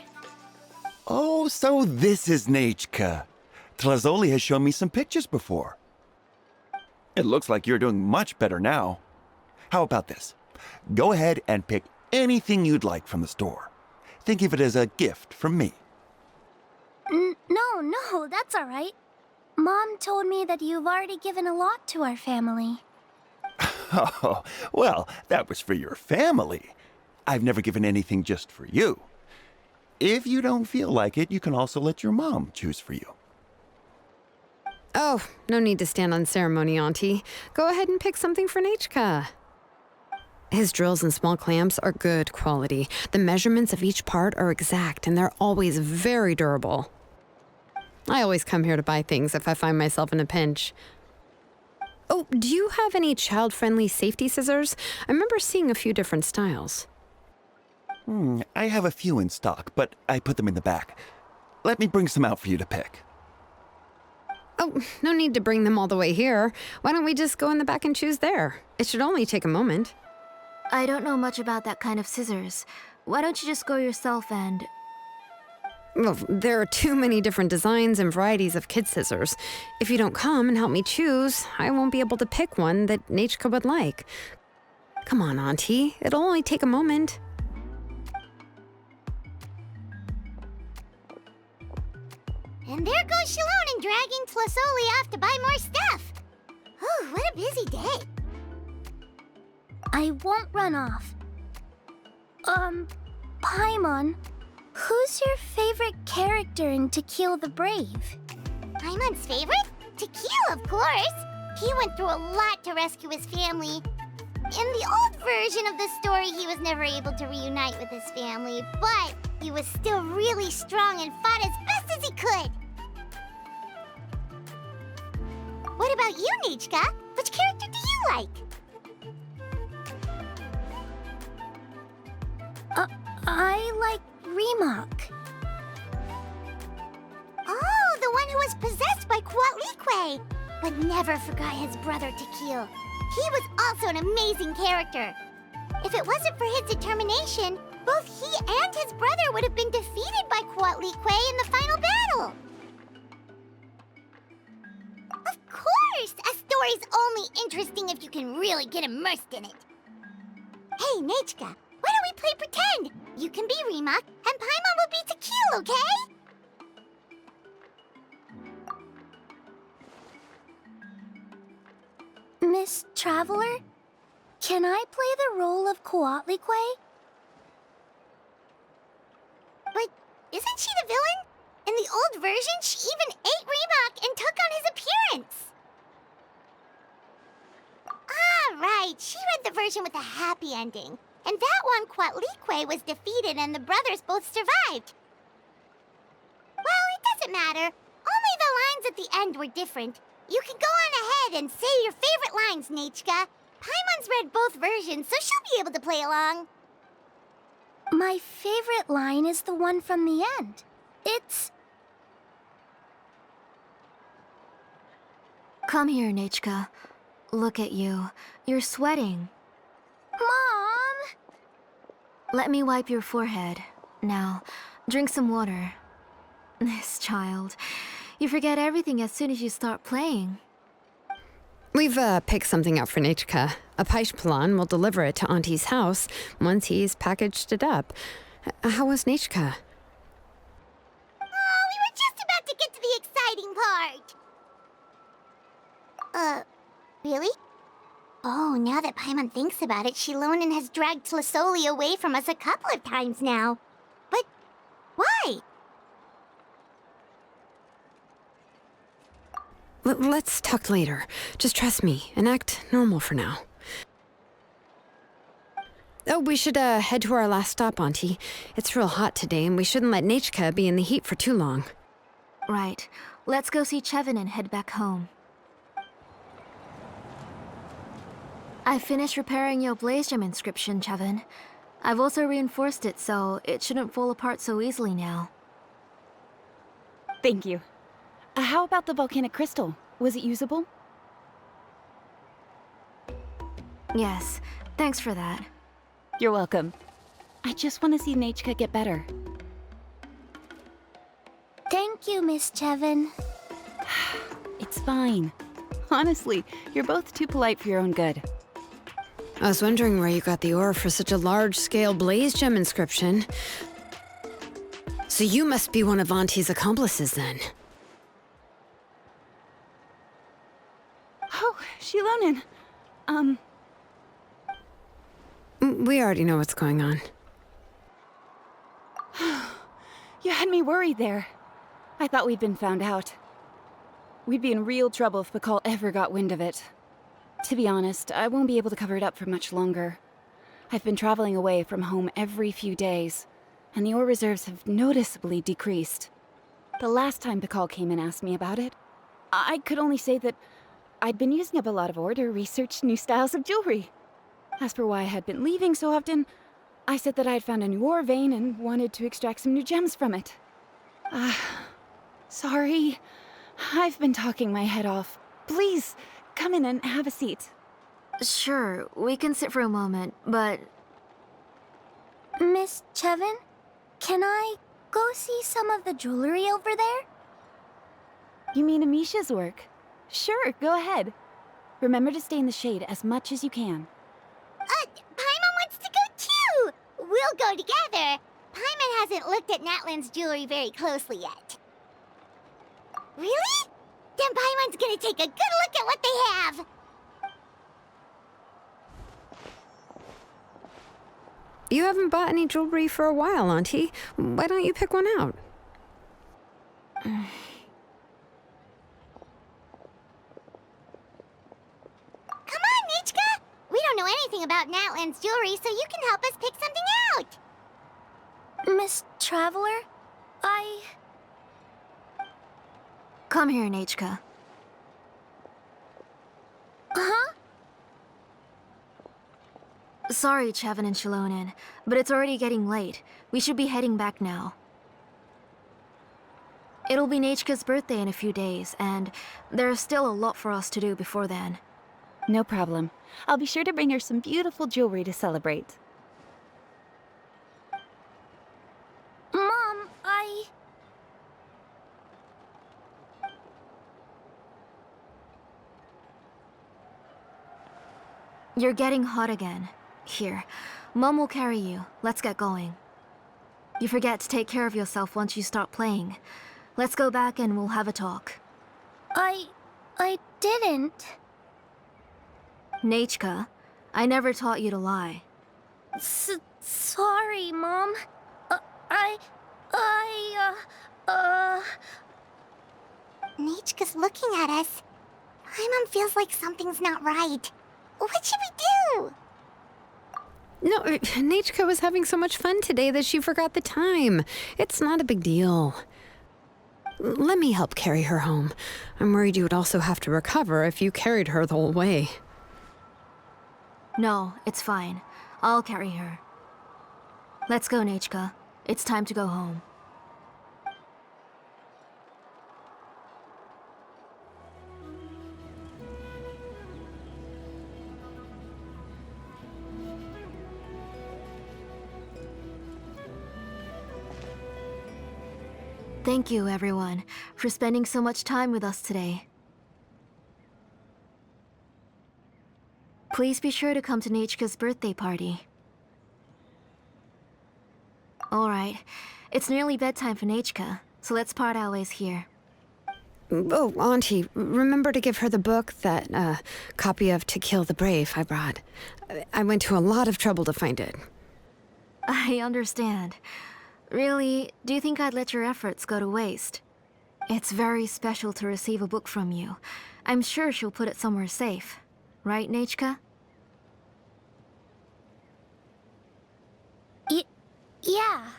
Oh, so this is Nechca. Tlazolli has shown me some pictures before. It looks like you're doing much better now. How about this? Go ahead and pick anything you'd like from the store. Think of it as a gift from me. No, that's all right. Mom told me that you've already given a lot to our family. Oh, well, that was for your family. I've never given anything just for you. If you don't feel like it, you can also let your mom choose for you. Oh, no need to stand on ceremony, Auntie. Go ahead and pick something for Nechca. His drills and small clamps are good quality. The measurements of each part are exact, and they're always very durable. I always come here to buy things if I find myself in a pinch. Oh, do you have any child-friendly safety scissors? I remember seeing a few different styles. I have a few in stock, but I put them in the back. Let me bring some out for you to pick. Oh, no need to bring them all the way here. Why don't we just go in the back and choose there? It should only take a moment. I don't know much about that kind of scissors. Why don't you just go yourself and... Well, there are too many different designs and varieties of kid scissors. If you don't come and help me choose, I won't be able to pick one that Nechca would like. Come on, Auntie. It'll only take a moment. And there goes Xilonen dragging Tlazolli off to buy more stuff. Oh, what a busy day. I won't run off. Paimon, who's your favorite character in To Kill the Brave? Paimon's favorite? To Kill, of course. He went through a lot to rescue his family. In the old version of the story, he was never able to reunite with his family, but he was still really strong and fought as best as he could. What about you, Nechca? Which character do you like? I like Remak. Oh, the one who was possessed by Quatlique, but never forgot his brother Tequil. He was also an amazing character. If it wasn't for his determination, both he and his brother would have been defeated by Quatlique in the final battle. Of course! A story's only interesting if you can really get immersed in it. Hey, Nechca, why don't we play pretend? You can be Remak, and Paimon will be Tequil, okay? Miss Traveler, can I play the role of Quatlique? But isn't she the villain? In the old version, she even ate Remak and took on his appearance. Ah, right. She read the version with a happy ending. And that one, Quatlique was defeated and the brothers both survived. Well, it doesn't matter. Only the lines at the end were different. You can go on ahead and say your favorite lines, Nechca. Paimon's read both versions, so she'll be able to play along. My favorite line is the one from the end. It's... Come here, Nechca. Look at you. You're sweating. Mom! Let me wipe your forehead. Now, drink some water. This child. You forget everything as soon as you start playing. We've picked something up for Nechca. A Paishpalan will deliver it to Auntie's house once he's packaged it up. How was Nechca? Oh, we were just about to get to the exciting part. Really? Oh, now that Paimon thinks about it, Xilonen has dragged Tlazolli away from us a couple of times now. But why? Let's talk later. Just trust me and act normal for now. Oh, we should head to our last stop, Auntie. It's real hot today, and we shouldn't let Nechca be in the heat for too long. Right. Let's go see Cheven and head back home. I finished repairing your blaze gem inscription, Cheven. I've also reinforced it so it shouldn't fall apart so easily now. Thank you. How about the volcanic crystal? Was it usable? Yes, thanks for that. You're welcome. I just want to see Nechca get better. Thank you, Miss Cheven. It's fine. Honestly, you're both too polite for your own good. I was wondering where you got the ore for such a large-scale blaze gem inscription. So you must be one of Auntie's accomplices, then. Oh, Xilonen. We already know what's going on. You had me worried there. I thought we'd been found out. We'd be in real trouble if Pakal ever got wind of it. To be honest, I won't be able to cover it up for much longer. I've been traveling away from home every few days, and the ore reserves have noticeably decreased. The last time Pakal came and asked me about it, I could only say that I'd been using up a lot of ore to research new styles of jewelry. As for why I had been leaving so often, I said that I had found a new ore vein and wanted to extract some new gems from it. Sorry. I've been talking my head off. Please, come in and have a seat. Sure, we can sit for a moment, but... Miss Cheven, can I go see some of the jewelry over there? You mean Amisha's work? Sure, go ahead. Remember to stay in the shade as much as you can. Paimon wants to go too! We'll go together. Paimon hasn't looked at Natlan's jewelry very closely yet. Really? Then Paimon's gonna take a good look at what they have! You haven't bought any jewelry for a while, Auntie. Why don't you pick one out? Come on, Nechca! We don't know anything about Natlan's jewelry, so you can help us pick something out! Miss Traveler, Come here, Nechca. Huh? Sorry, Cheven and Xilonen, but it's already getting late. We should be heading back now. It'll be Nechca's birthday in a few days, and there's still a lot for us to do before then. No problem. I'll be sure to bring her some beautiful jewelry to celebrate. Mom, You're getting hot again. Here, Mom will carry you. Let's get going. You forget to take care of yourself once you start playing. Let's go back and we'll have a talk. I didn't. Nechca, I never taught you to lie. Sorry, Mom. Nechca's looking at us. Paimon feels like something's not right. What should we do? No, Nechca was having so much fun today that she forgot the time. It's not a big deal. Let me help carry her home. I'm worried you would also have to recover if you carried her the whole way. No, it's fine. I'll carry her. Let's go, Nechca. It's time to go home. Thank you, everyone, for spending so much time with us today. Please be sure to come to Nechca's birthday party. Alright, it's nearly bedtime for Nechca, so let's part our ways here. Oh, Auntie, remember to give her the book, that copy of To Kill the Brave I brought. I went to a lot of trouble to find it. I understand. Really, do you think I'd let your efforts go to waste? It's very special to receive a book from you. I'm sure she'll put it somewhere safe. Right, Nechca? Yeah.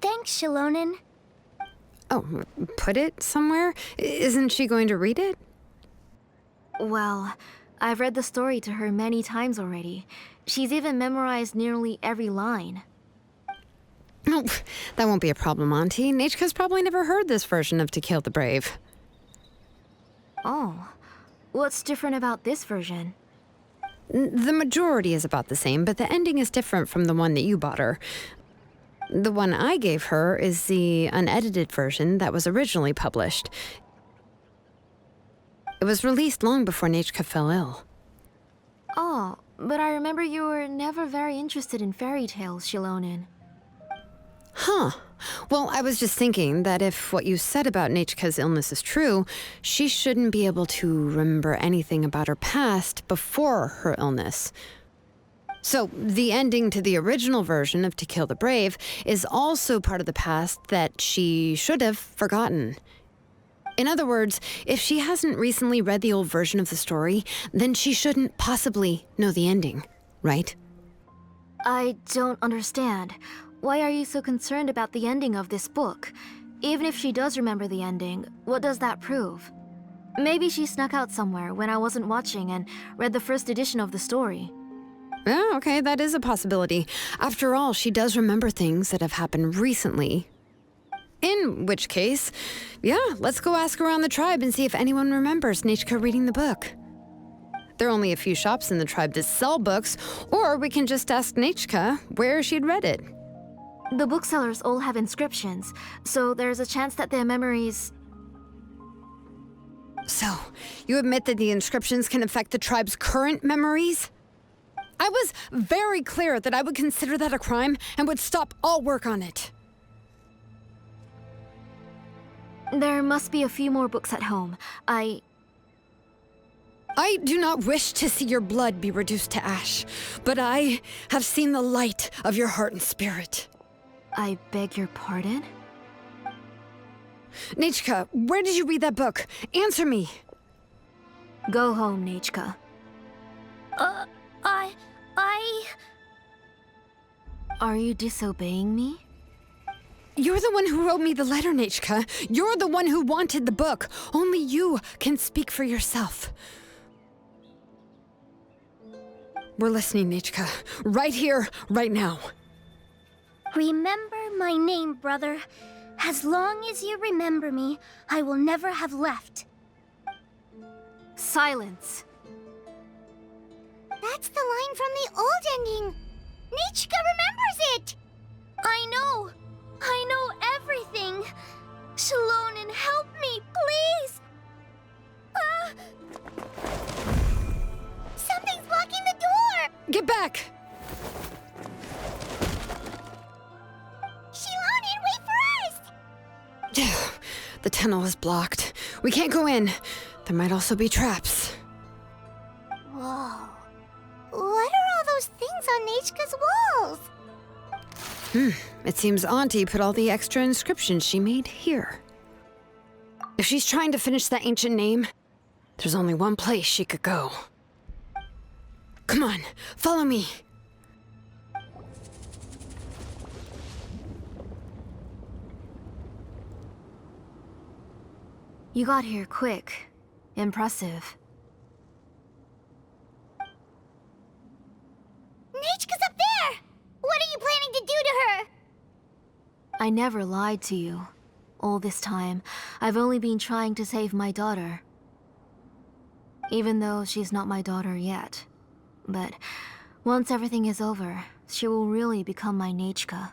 Thanks, Xilonen. Oh, put it somewhere? Isn't she going to read it? Well, I've read the story to her many times already. She's even memorized nearly every line. Oh, that won't be a problem, Auntie. Nechca's probably never heard this version of To Kill the Brave. Oh, what's different about this version? The majority is about the same, but the ending is different from the one that you bought her. The one I gave her is the unedited version that was originally published. It was released long before Nechca fell ill. Oh, but I remember you were never very interested in fairy tales, Xilonen. Huh. Well, I was just thinking that if what you said about Nechca's illness is true, she shouldn't be able to remember anything about her past before her illness. So, the ending to the original version of To Kill the Brave is also part of the past that she should have forgotten. In other words, if she hasn't recently read the old version of the story, then she shouldn't possibly know the ending, right? I don't understand. Why are you so concerned about the ending of this book? Even if she does remember the ending, what does that prove? Maybe she snuck out somewhere when I wasn't watching and read the first edition of the story. Yeah, okay, that is a possibility. After all, she does remember things that have happened recently. In which case, yeah, let's go ask around the tribe and see if anyone remembers Nechca reading the book. There are only a few shops in the tribe that sell books, or we can just ask Nechca where she'd read it. The booksellers all have inscriptions, so there's a chance that their memories... So, you admit that the inscriptions can affect the tribe's current memories? I was very clear that I would consider that a crime and would stop all work on it. There must be a few more books at home. I do not wish to see your blood be reduced to ash, but I have seen the light of your heart and spirit. I beg your pardon? Nechca, where did you read that book? Answer me. Go home, Nechca. Are you disobeying me? You're the one who wrote me the letter, Nechca. You're the one who wanted the book. Only you can speak for yourself. We're listening, Nechca. Right here, right now. Remember my name, brother. As long as you remember me, I will never have left. Silence. That's the line from the old ending. Nechca remembers it! I know everything. Xilonen, help me, please! Something's blocking the door! Get back! Xilonen, wait for us! The tunnel is blocked. We can't go in. There might also be traps. Whoa. What are all those things on Nechca's walls? It seems Auntie put all the extra inscriptions she made here. If she's trying to finish that ancient name, there's only one place she could go. Come on, follow me. You got here quick. Impressive. Nechca's up there! What are you planning to do to her? I never lied to you. All this time, I've only been trying to save my daughter. Even though she's not my daughter yet. But once everything is over, she will really become my Nechca.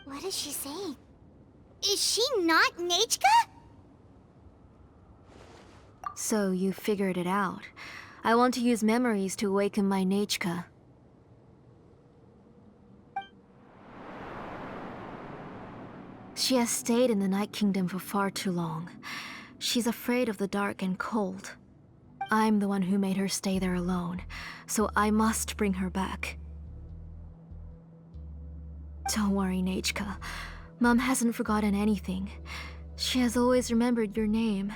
What is she saying? Is she not Nechca? So you figured it out. I want to use memories to awaken my Nechca. She has stayed in the Night Kingdom for far too long. She's afraid of the dark and cold. I'm the one who made her stay there alone, so I must bring her back. Don't worry, Nechca. Mom hasn't forgotten anything. She has always remembered your name.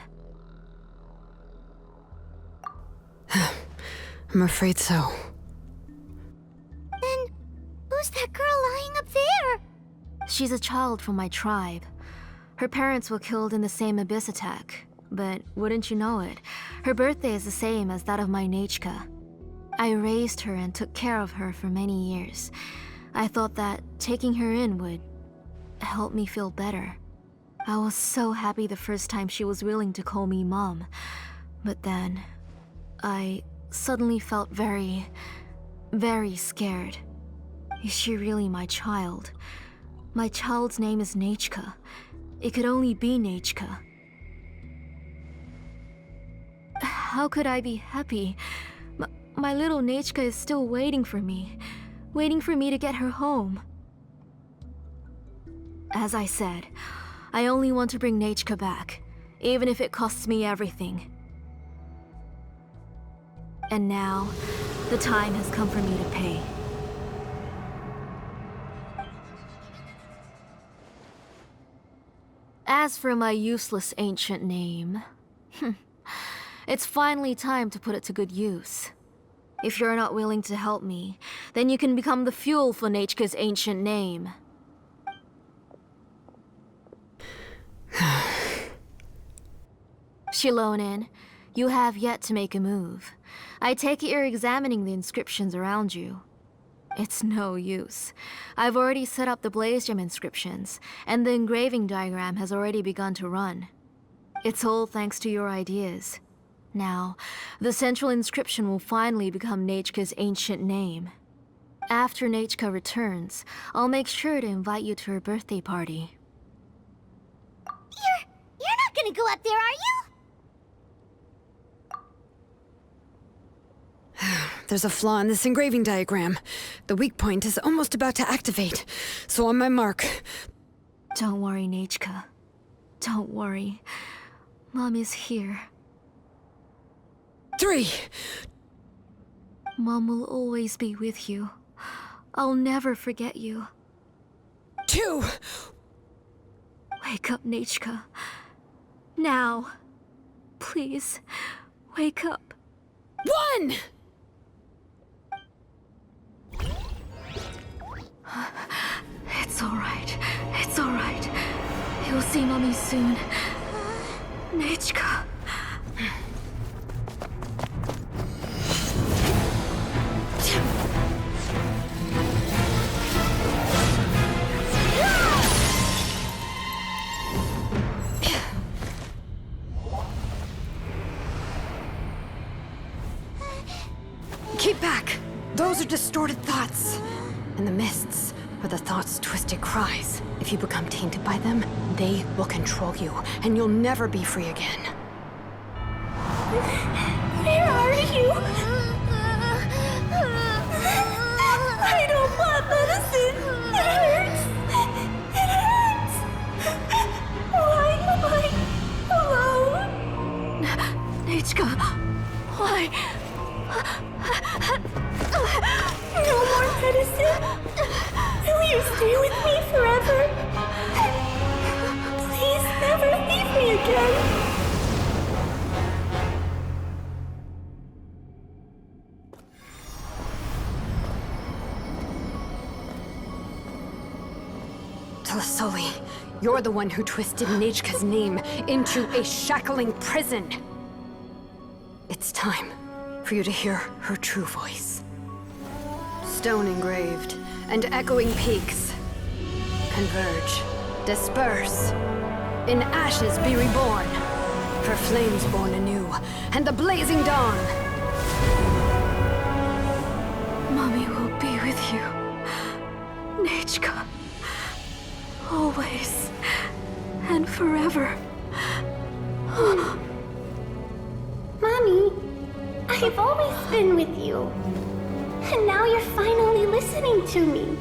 I'm afraid so. Then, who's that girl lying up there? She's a child from my tribe. Her parents were killed in the same abyss attack. But wouldn't you know it, her birthday is the same as that of my Nechca. I raised her and took care of her for many years. I thought that taking her in would help me feel better. I was so happy the first time she was willing to call me Mom. But then, I suddenly felt very, very scared. Is she really my child? My child's name is Nechca. It could only be Nechca. How could I be happy? My little Nechca is still waiting for me to get her home. As I said, I only want to bring Nechca back, even if it costs me everything. And now, the time has come for me to pay. As for my useless ancient name, it's finally time to put it to good use. If you're not willing to help me, then you can become the fuel for Nechca's ancient name. Xilonen, you have yet to make a move. I take it you're examining the inscriptions around you. It's no use. I've already set up the blaze gem inscriptions, and the engraving diagram has already begun to run. It's all thanks to your ideas. Now, the central inscription will finally become Nechca's ancient name. After Nechca returns, I'll make sure to invite you to her birthday party. You're not gonna go up there, are you? There's a flaw in this engraving diagram. The weak point is almost about to activate. So on my mark. Don't worry, Nechca. Don't worry. Mom is here. 3. Mom will always be with you. I'll never forget you. 2. Wake up, Nechca. Now. Please, wake up. 1! It's alright. It's alright. You'll see Mommy soon. Nechca. Keep back! Those are distorted thoughts. And the mists are the thoughts' twisted cries. If you become tainted by them, they will control you, and you'll never be free again. Where are you? I don't want medicine. It hurts. It hurts. Why am I alone? Nechca, why? No more medicine. Will you stay with me forever? Please never leave me again. Tlazolli, you're the one who twisted Nechca's name into a shackling prison. It's time for you to hear her true voice. Stone engraved and echoing peaks converge, disperse, in ashes be reborn, for flames born anew, and the blazing dawn. Mommy will be with you. Nechca. Always. And forever. Mommy, I've always been with you. And now you're finally listening to me.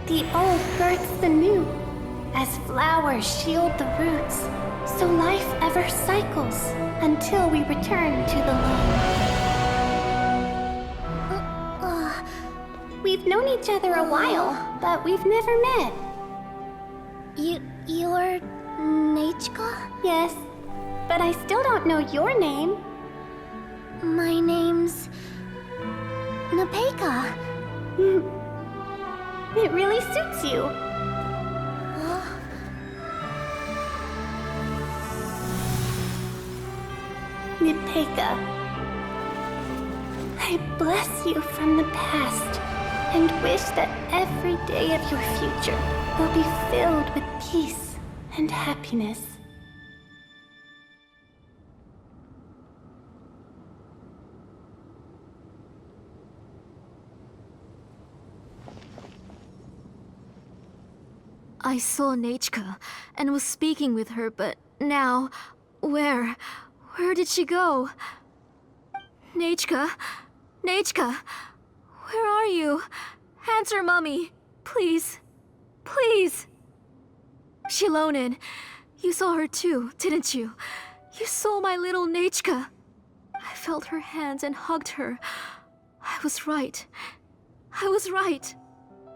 The old births the new, as flowers shield the roots, so life ever cycles until we return to the loam. We've known each other a while, but we've never met. You're Nechca? Yes, but I still don't know your name. My name's Nechca. It really suits you. Nechca. I bless you from the past and wish that every day of your future will be filled with peace and happiness. I saw Nechca and was speaking with her, but now, where did she go? Nechca? Nechca? Where are you? Answer, Mummy. Please. Please. Xilonen, you saw her too, didn't you? You saw my little Nechca. I felt her hands and hugged her. I was right. I was right.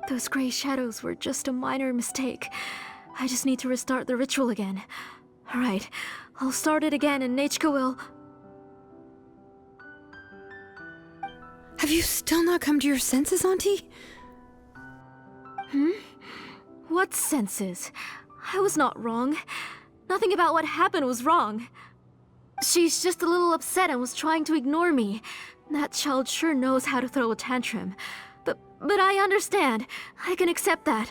Those gray shadows were just a minor mistake. I just need to restart the ritual again. Alright, I'll start it again and Nechca will... Have you still not come to your senses, Auntie? What senses? I was not wrong. Nothing about what happened was wrong. She's just a little upset and was trying to ignore me. That child sure knows how to throw a tantrum. But I understand. I can accept that.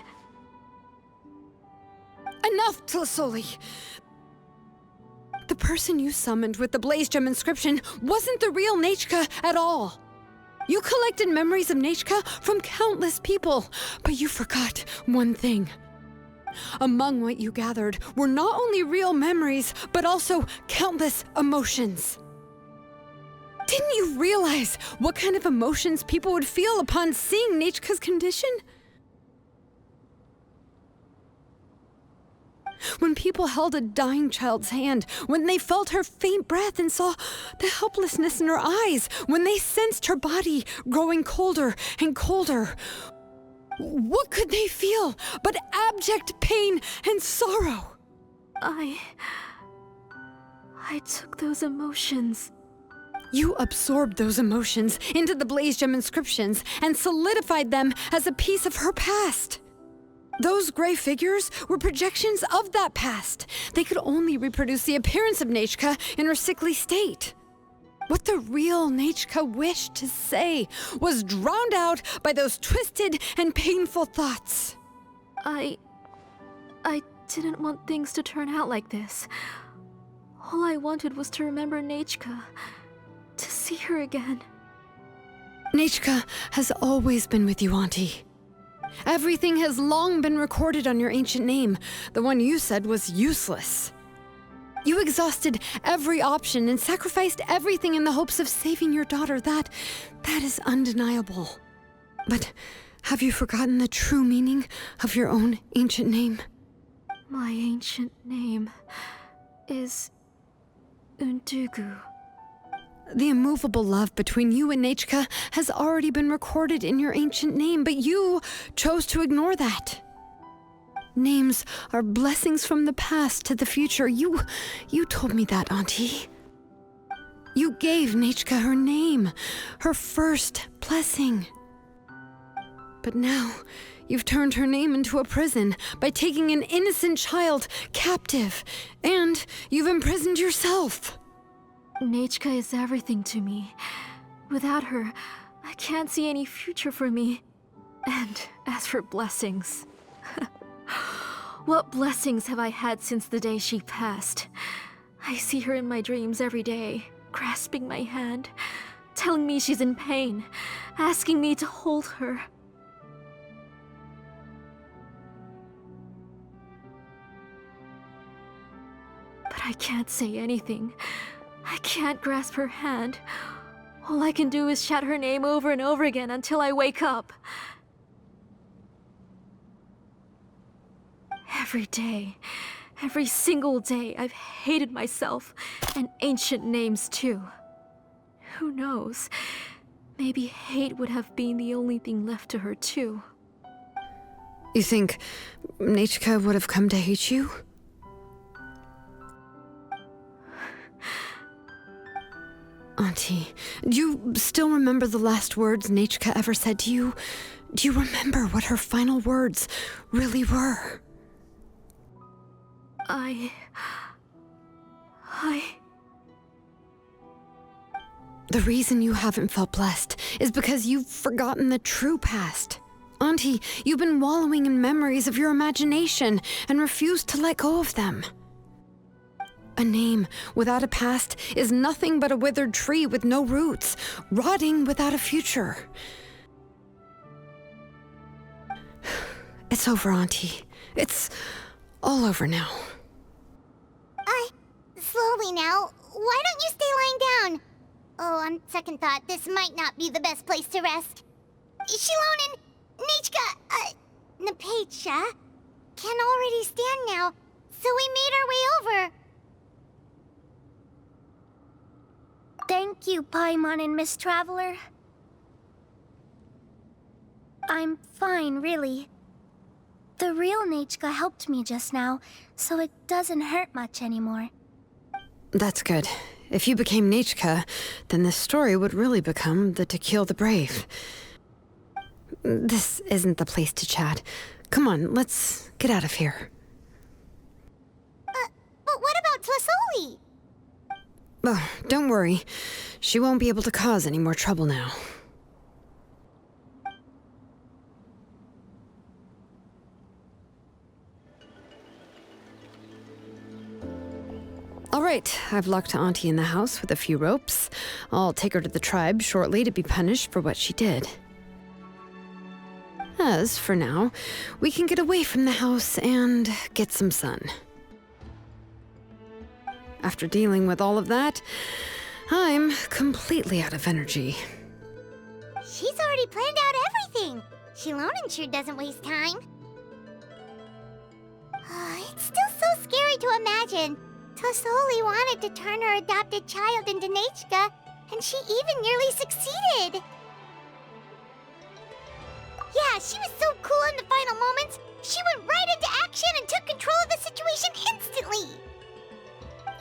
Enough, Tlazolli! The person you summoned with the Blaze Gem inscription wasn't the real Nechca at all. You collected memories of Nechca from countless people, but you forgot one thing. Among what you gathered were not only real memories, but also countless emotions. Didn't you realize what kind of emotions people would feel upon seeing Nechca's condition? When people held a dying child's hand, when they felt her faint breath and saw the helplessness in her eyes, when they sensed her body growing colder and colder, what could they feel but abject pain and sorrow? I took those emotions. You absorbed those emotions into the Blaze Gem inscriptions and solidified them as a piece of her past. Those gray figures were projections of that past. They could only reproduce the appearance of Nechca in her sickly state. What the real Nechca wished to say was drowned out by those twisted and painful thoughts. I didn't want things to turn out like this. All I wanted was to remember Nechca. To see her again. Nechca has always been with you, Auntie. Everything has long been recorded on your ancient name. The one you said was useless. You exhausted every option and sacrificed everything in the hopes of saving your daughter. That is undeniable. But have you forgotten the true meaning of your own ancient name? My ancient name is Undugu. The immovable love between you and Nechca has already been recorded in your ancient name, but you chose to ignore that. Names are blessings from the past to the future. You told me that, Auntie. You gave Nechca her name, her first blessing. But now, you've turned her name into a prison by taking an innocent child captive, and you've imprisoned yourself. Nechca is everything to me. Without her, I can't see any future for me. And as for blessings... What blessings have I had since the day she passed? I see her in my dreams every day, grasping my hand, telling me she's in pain, asking me to hold her. But I can't say anything. I can't grasp her hand. All I can do is shout her name over and over again until I wake up. Every day, every single day, I've hated myself, and ancient names too. Who knows? Maybe hate would have been the only thing left to her too. You think Nechca would have come to hate you? Auntie, do you still remember the last words Nechca ever said to you? Do you remember what her final words really were? The reason you haven't felt blessed is because you've forgotten the true past. Auntie, you've been wallowing in memories of your imagination and refused to let go of them. A name without a past is nothing but a withered tree with no roots, rotting without a future. It's over, Auntie. It's all over now. Slowly now. Why don't you stay lying down? Oh, on second thought, this might not be the best place to rest. Xilonen, Nechca, Nepetja can already stand now, so we made our way over. Thank you, Paimon and Miss Traveler. I'm fine, really. The real Nechca helped me just now, so it doesn't hurt much anymore. That's good. If you became Nechca, then this story would really become the To Kill the Brave. This isn't the place to chat. Come on, let's get out of here. But what about Tlazolli? Oh, don't worry. She won't be able to cause any more trouble now. All right, I've locked Auntie in the house with a few ropes. I'll take her to the tribe shortly to be punished for what she did. As for now, we can get away from the house and get some sun. After dealing with all of that, I'm completely out of energy. She's already planned out everything. Xilonen sure doesn't waste time. It's still so scary to imagine. Tlazolli wanted to turn her adopted child into Nechca, and she even nearly succeeded. Yeah, she was so cool in the final moments. She went right into action and took control of the situation instantly.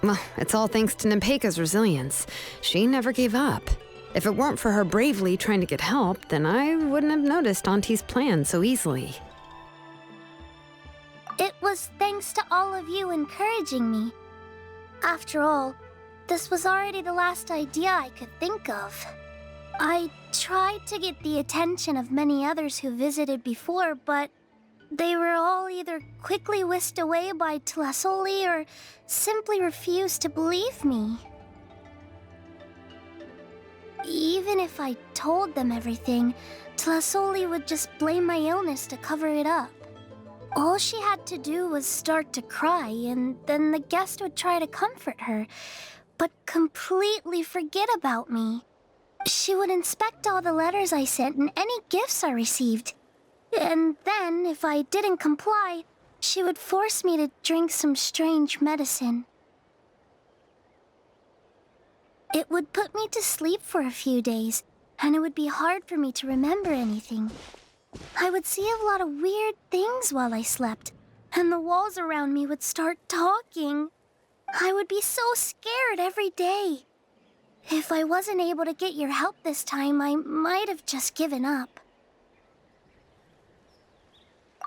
Well, it's all thanks to Nepeka's resilience. She never gave up. If it weren't for her bravely trying to get help, then I wouldn't have noticed Auntie's plan so easily. It was thanks to all of you encouraging me. After all, this was already the last idea I could think of. I tried to get the attention of many others who visited before, but they were all either quickly whisked away by Tlazolli or simply refused to believe me. Even if I told them everything, Tlazolli would just blame my illness to cover it up. All she had to do was start to cry, and then the guest would try to comfort her, but completely forget about me. She would inspect all the letters I sent and any gifts I received. And then, if I didn't comply, she would force me to drink some strange medicine. It would put me to sleep for a few days, and it would be hard for me to remember anything. I would see a lot of weird things while I slept, and the walls around me would start talking. I would be so scared every day. If I wasn't able to get your help this time, I might have just given up.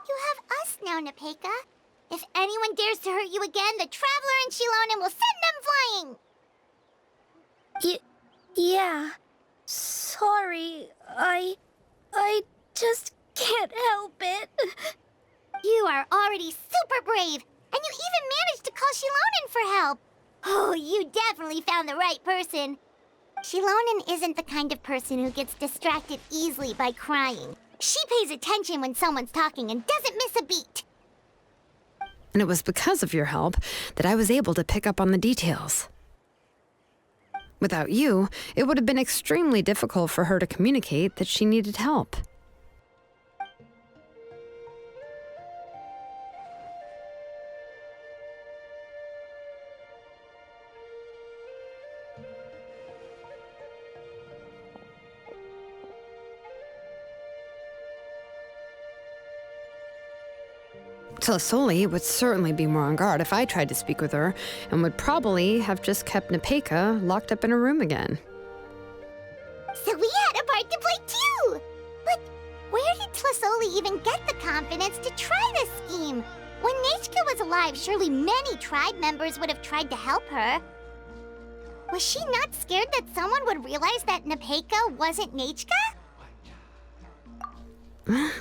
You have us now, Nepeka. If anyone dares to hurt you again, the Traveler and Xilonen will send them flying! Yeah. Sorry, I just can't help it. You are already super brave, and you even managed to call Xilonen for help. Oh, you definitely found the right person. Xilonen isn't the kind of person who gets distracted easily by crying. She pays attention when someone's talking and doesn't miss a beat. And it was because of your help that I was able to pick up on the details. Without you, it would have been extremely difficult for her to communicate that she needed help. Tlazolli would certainly be more on guard if I tried to speak with her, and would probably have just kept Nepeka locked up in her room again. So we had a part to play too! But where did Tlazolli even get the confidence to try this scheme? When Nechca was alive, surely many tribe members would have tried to help her. Was she not scared that someone would realize that Nechca wasn't Nechca?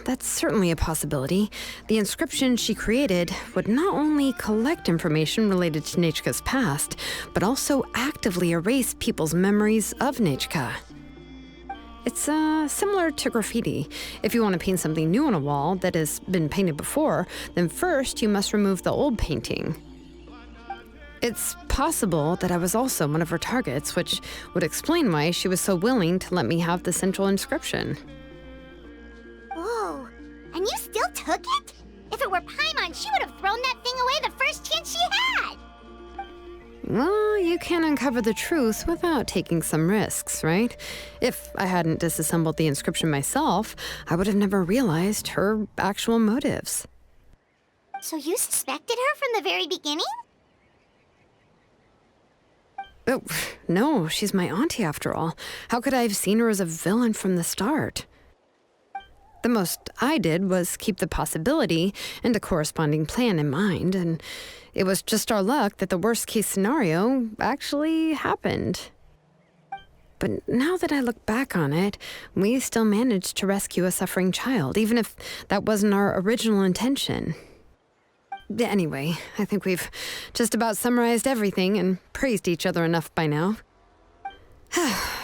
That's certainly a possibility. The inscription she created would not only collect information related to Nechca's past, but also actively erase people's memories of Nechca. It's similar to graffiti. If you want to paint something new on a wall that has been painted before, then first you must remove the old painting. It's possible that I was also one of her targets, which would explain why she was so willing to let me have the central inscription. Whoa, and you still took it? If it were Paimon, she would have thrown that thing away the first chance she had! Well, you can't uncover the truth without taking some risks, right? If I hadn't disassembled the inscription myself, I would have never realized her actual motives. So you suspected her from the very beginning? Oh, no, she's my auntie after all. How could I have seen her as a villain from the start? The most I did was keep the possibility and a corresponding plan in mind, and it was just our luck that the worst-case scenario actually happened. But now that I look back on it, we still managed to rescue a suffering child, even if that wasn't our original intention. Anyway, I think we've just about summarized everything and praised each other enough by now.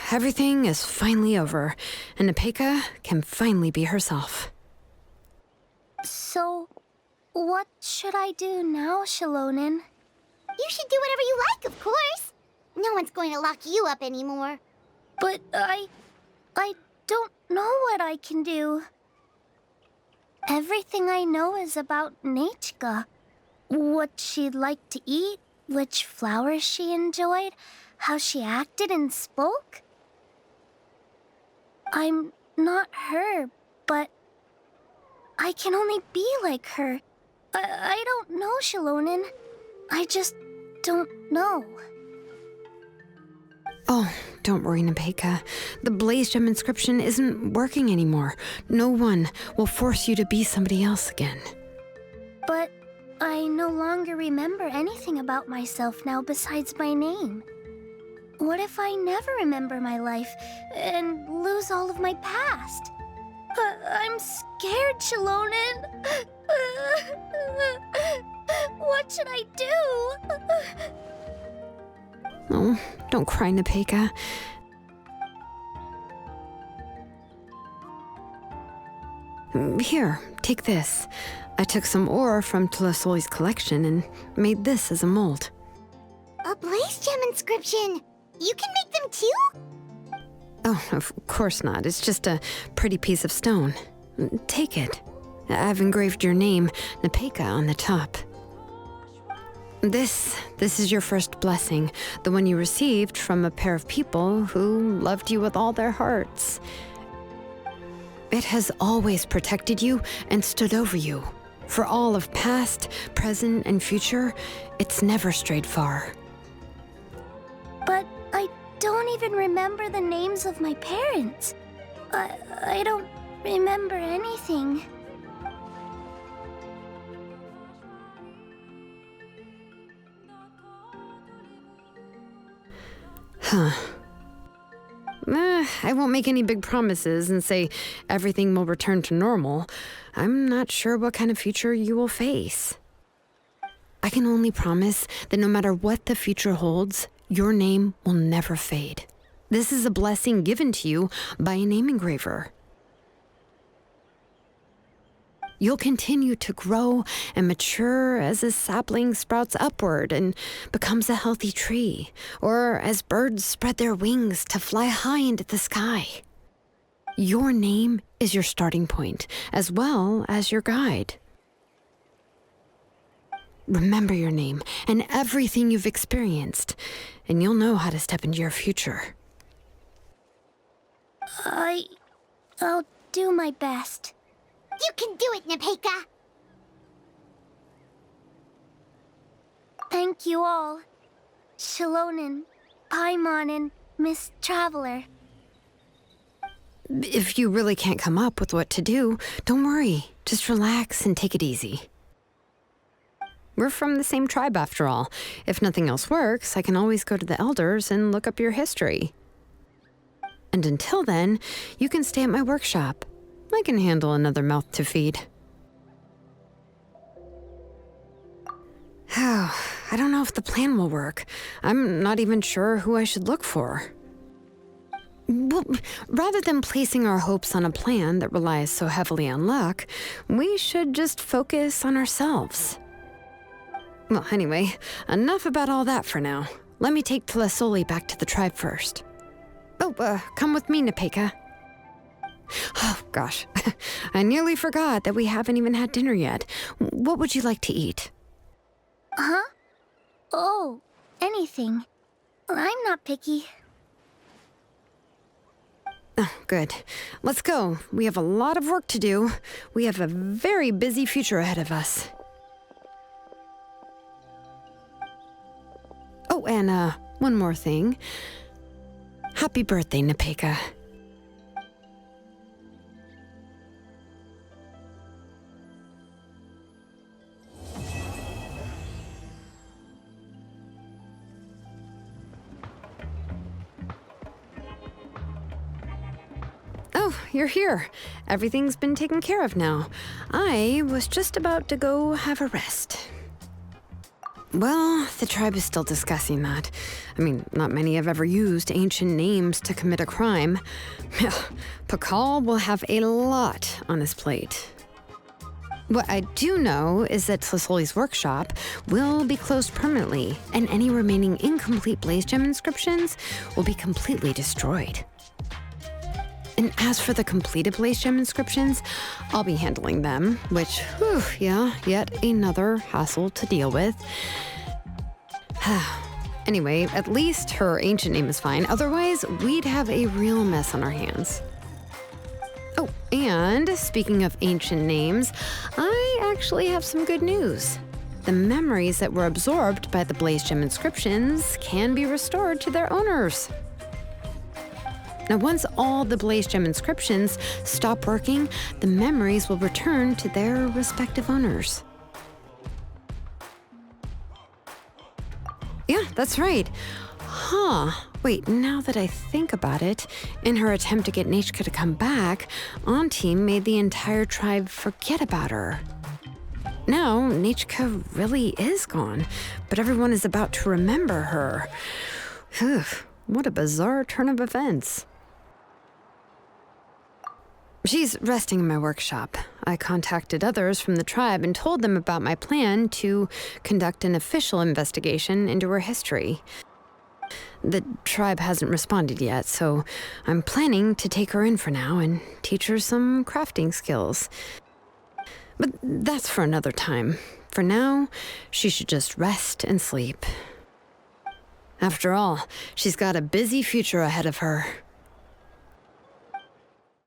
Everything is finally over, and Nechca can finally be herself. So, what should I do now, Xilonen? You should do whatever you like, of course. No one's going to lock you up anymore. But I don't know what I can do. Everything I know is about Nechca. What she'd like to eat, which flowers she enjoyed, how she acted and spoke. I'm not her, but I can only be like her. I don't know, Xilonen. I just don't know. Oh, don't worry, Nechca. The Blaze Gem inscription isn't working anymore. No one will force you to be somebody else again. But I no longer remember anything about myself now besides my name. What if I never remember my life and lose all of my past? I'm scared, Xilonen. What should I do? Oh, don't cry, Nechca. Here, take this. I took some ore from Tlazolli's collection and made this as a mold. A Blaze Gem inscription! You can make them too? Oh, of course not. It's just a pretty piece of stone. Take it. I've engraved your name, Nechca, on the top. This is your first blessing, the one you received from a pair of people who loved you with all their hearts. It has always protected you and stood over you. For all of past, present, and future, it's never strayed far. But I don't even remember the names of my parents. I don't remember anything. Huh. I won't make any big promises and say everything will return to normal. I'm not sure what kind of future you will face. I can only promise that no matter what the future holds, your name will never fade. This is a blessing given to you by a name engraver. You'll continue to grow and mature as a sapling sprouts upward and becomes a healthy tree, or as birds spread their wings to fly high into the sky. Your name is your starting point, as well as your guide. Remember your name and everything you've experienced, and you'll know how to step into your future. I'll do my best. You can do it, Nechca! Thank you all. Xilonen, Paimon, and Miss Traveler. If you really can't come up with what to do, don't worry. Just relax and take it easy. We're from the same tribe after all. If nothing else works, I can always go to the elders and look up your history. And until then, you can stay at my workshop. I can handle another mouth to feed. Oh, I don't know if the plan will work. I'm not even sure who I should look for. Well, rather than placing our hopes on a plan that relies so heavily on luck, we should just focus on ourselves. Well, anyway, enough about all that for now. Let me take Tlazolli back to the tribe first. Oh, come with me, Nechca. Oh, gosh. I nearly forgot that we haven't even had dinner yet. What would you like to eat? Huh? Oh, anything. I'm not picky. Oh, good. Let's go. We have a lot of work to do. We have a very busy future ahead of us. Oh, and one more thing. Happy birthday, Nechca. Oh, you're here. Everything's been taken care of now. I was just about to go have a rest. Well, the tribe is still discussing that. I mean, not many have ever used ancient names to commit a crime. Pakal will have a lot on his plate. What I do know is that Tlazolli's workshop will be closed permanently, and any remaining incomplete blaze gem inscriptions will be completely destroyed. And as for the completed blaze gem inscriptions, I'll be handling them, which, yet another hassle to deal with. Anyway, at least her ancient name is fine. Otherwise, we'd have a real mess on our hands. Oh, and speaking of ancient names, I actually have some good news. The memories that were absorbed by the blaze gem inscriptions can be restored to their owners. Now, once all the blaze gem inscriptions stop working, the memories will return to their respective owners. Yeah, that's right. Wait, now that I think about it, in her attempt to get Nechca to come back, Auntie made the entire tribe forget about her. Now, Nechca really is gone, but everyone is about to remember her. What a bizarre turn of events. She's resting in my workshop. I contacted others from the tribe and told them about my plan to conduct an official investigation into her history. The tribe hasn't responded yet, so I'm planning to take her in for now and teach her some crafting skills. But that's for another time. For now, she should just rest and sleep. After all, she's got a busy future ahead of her.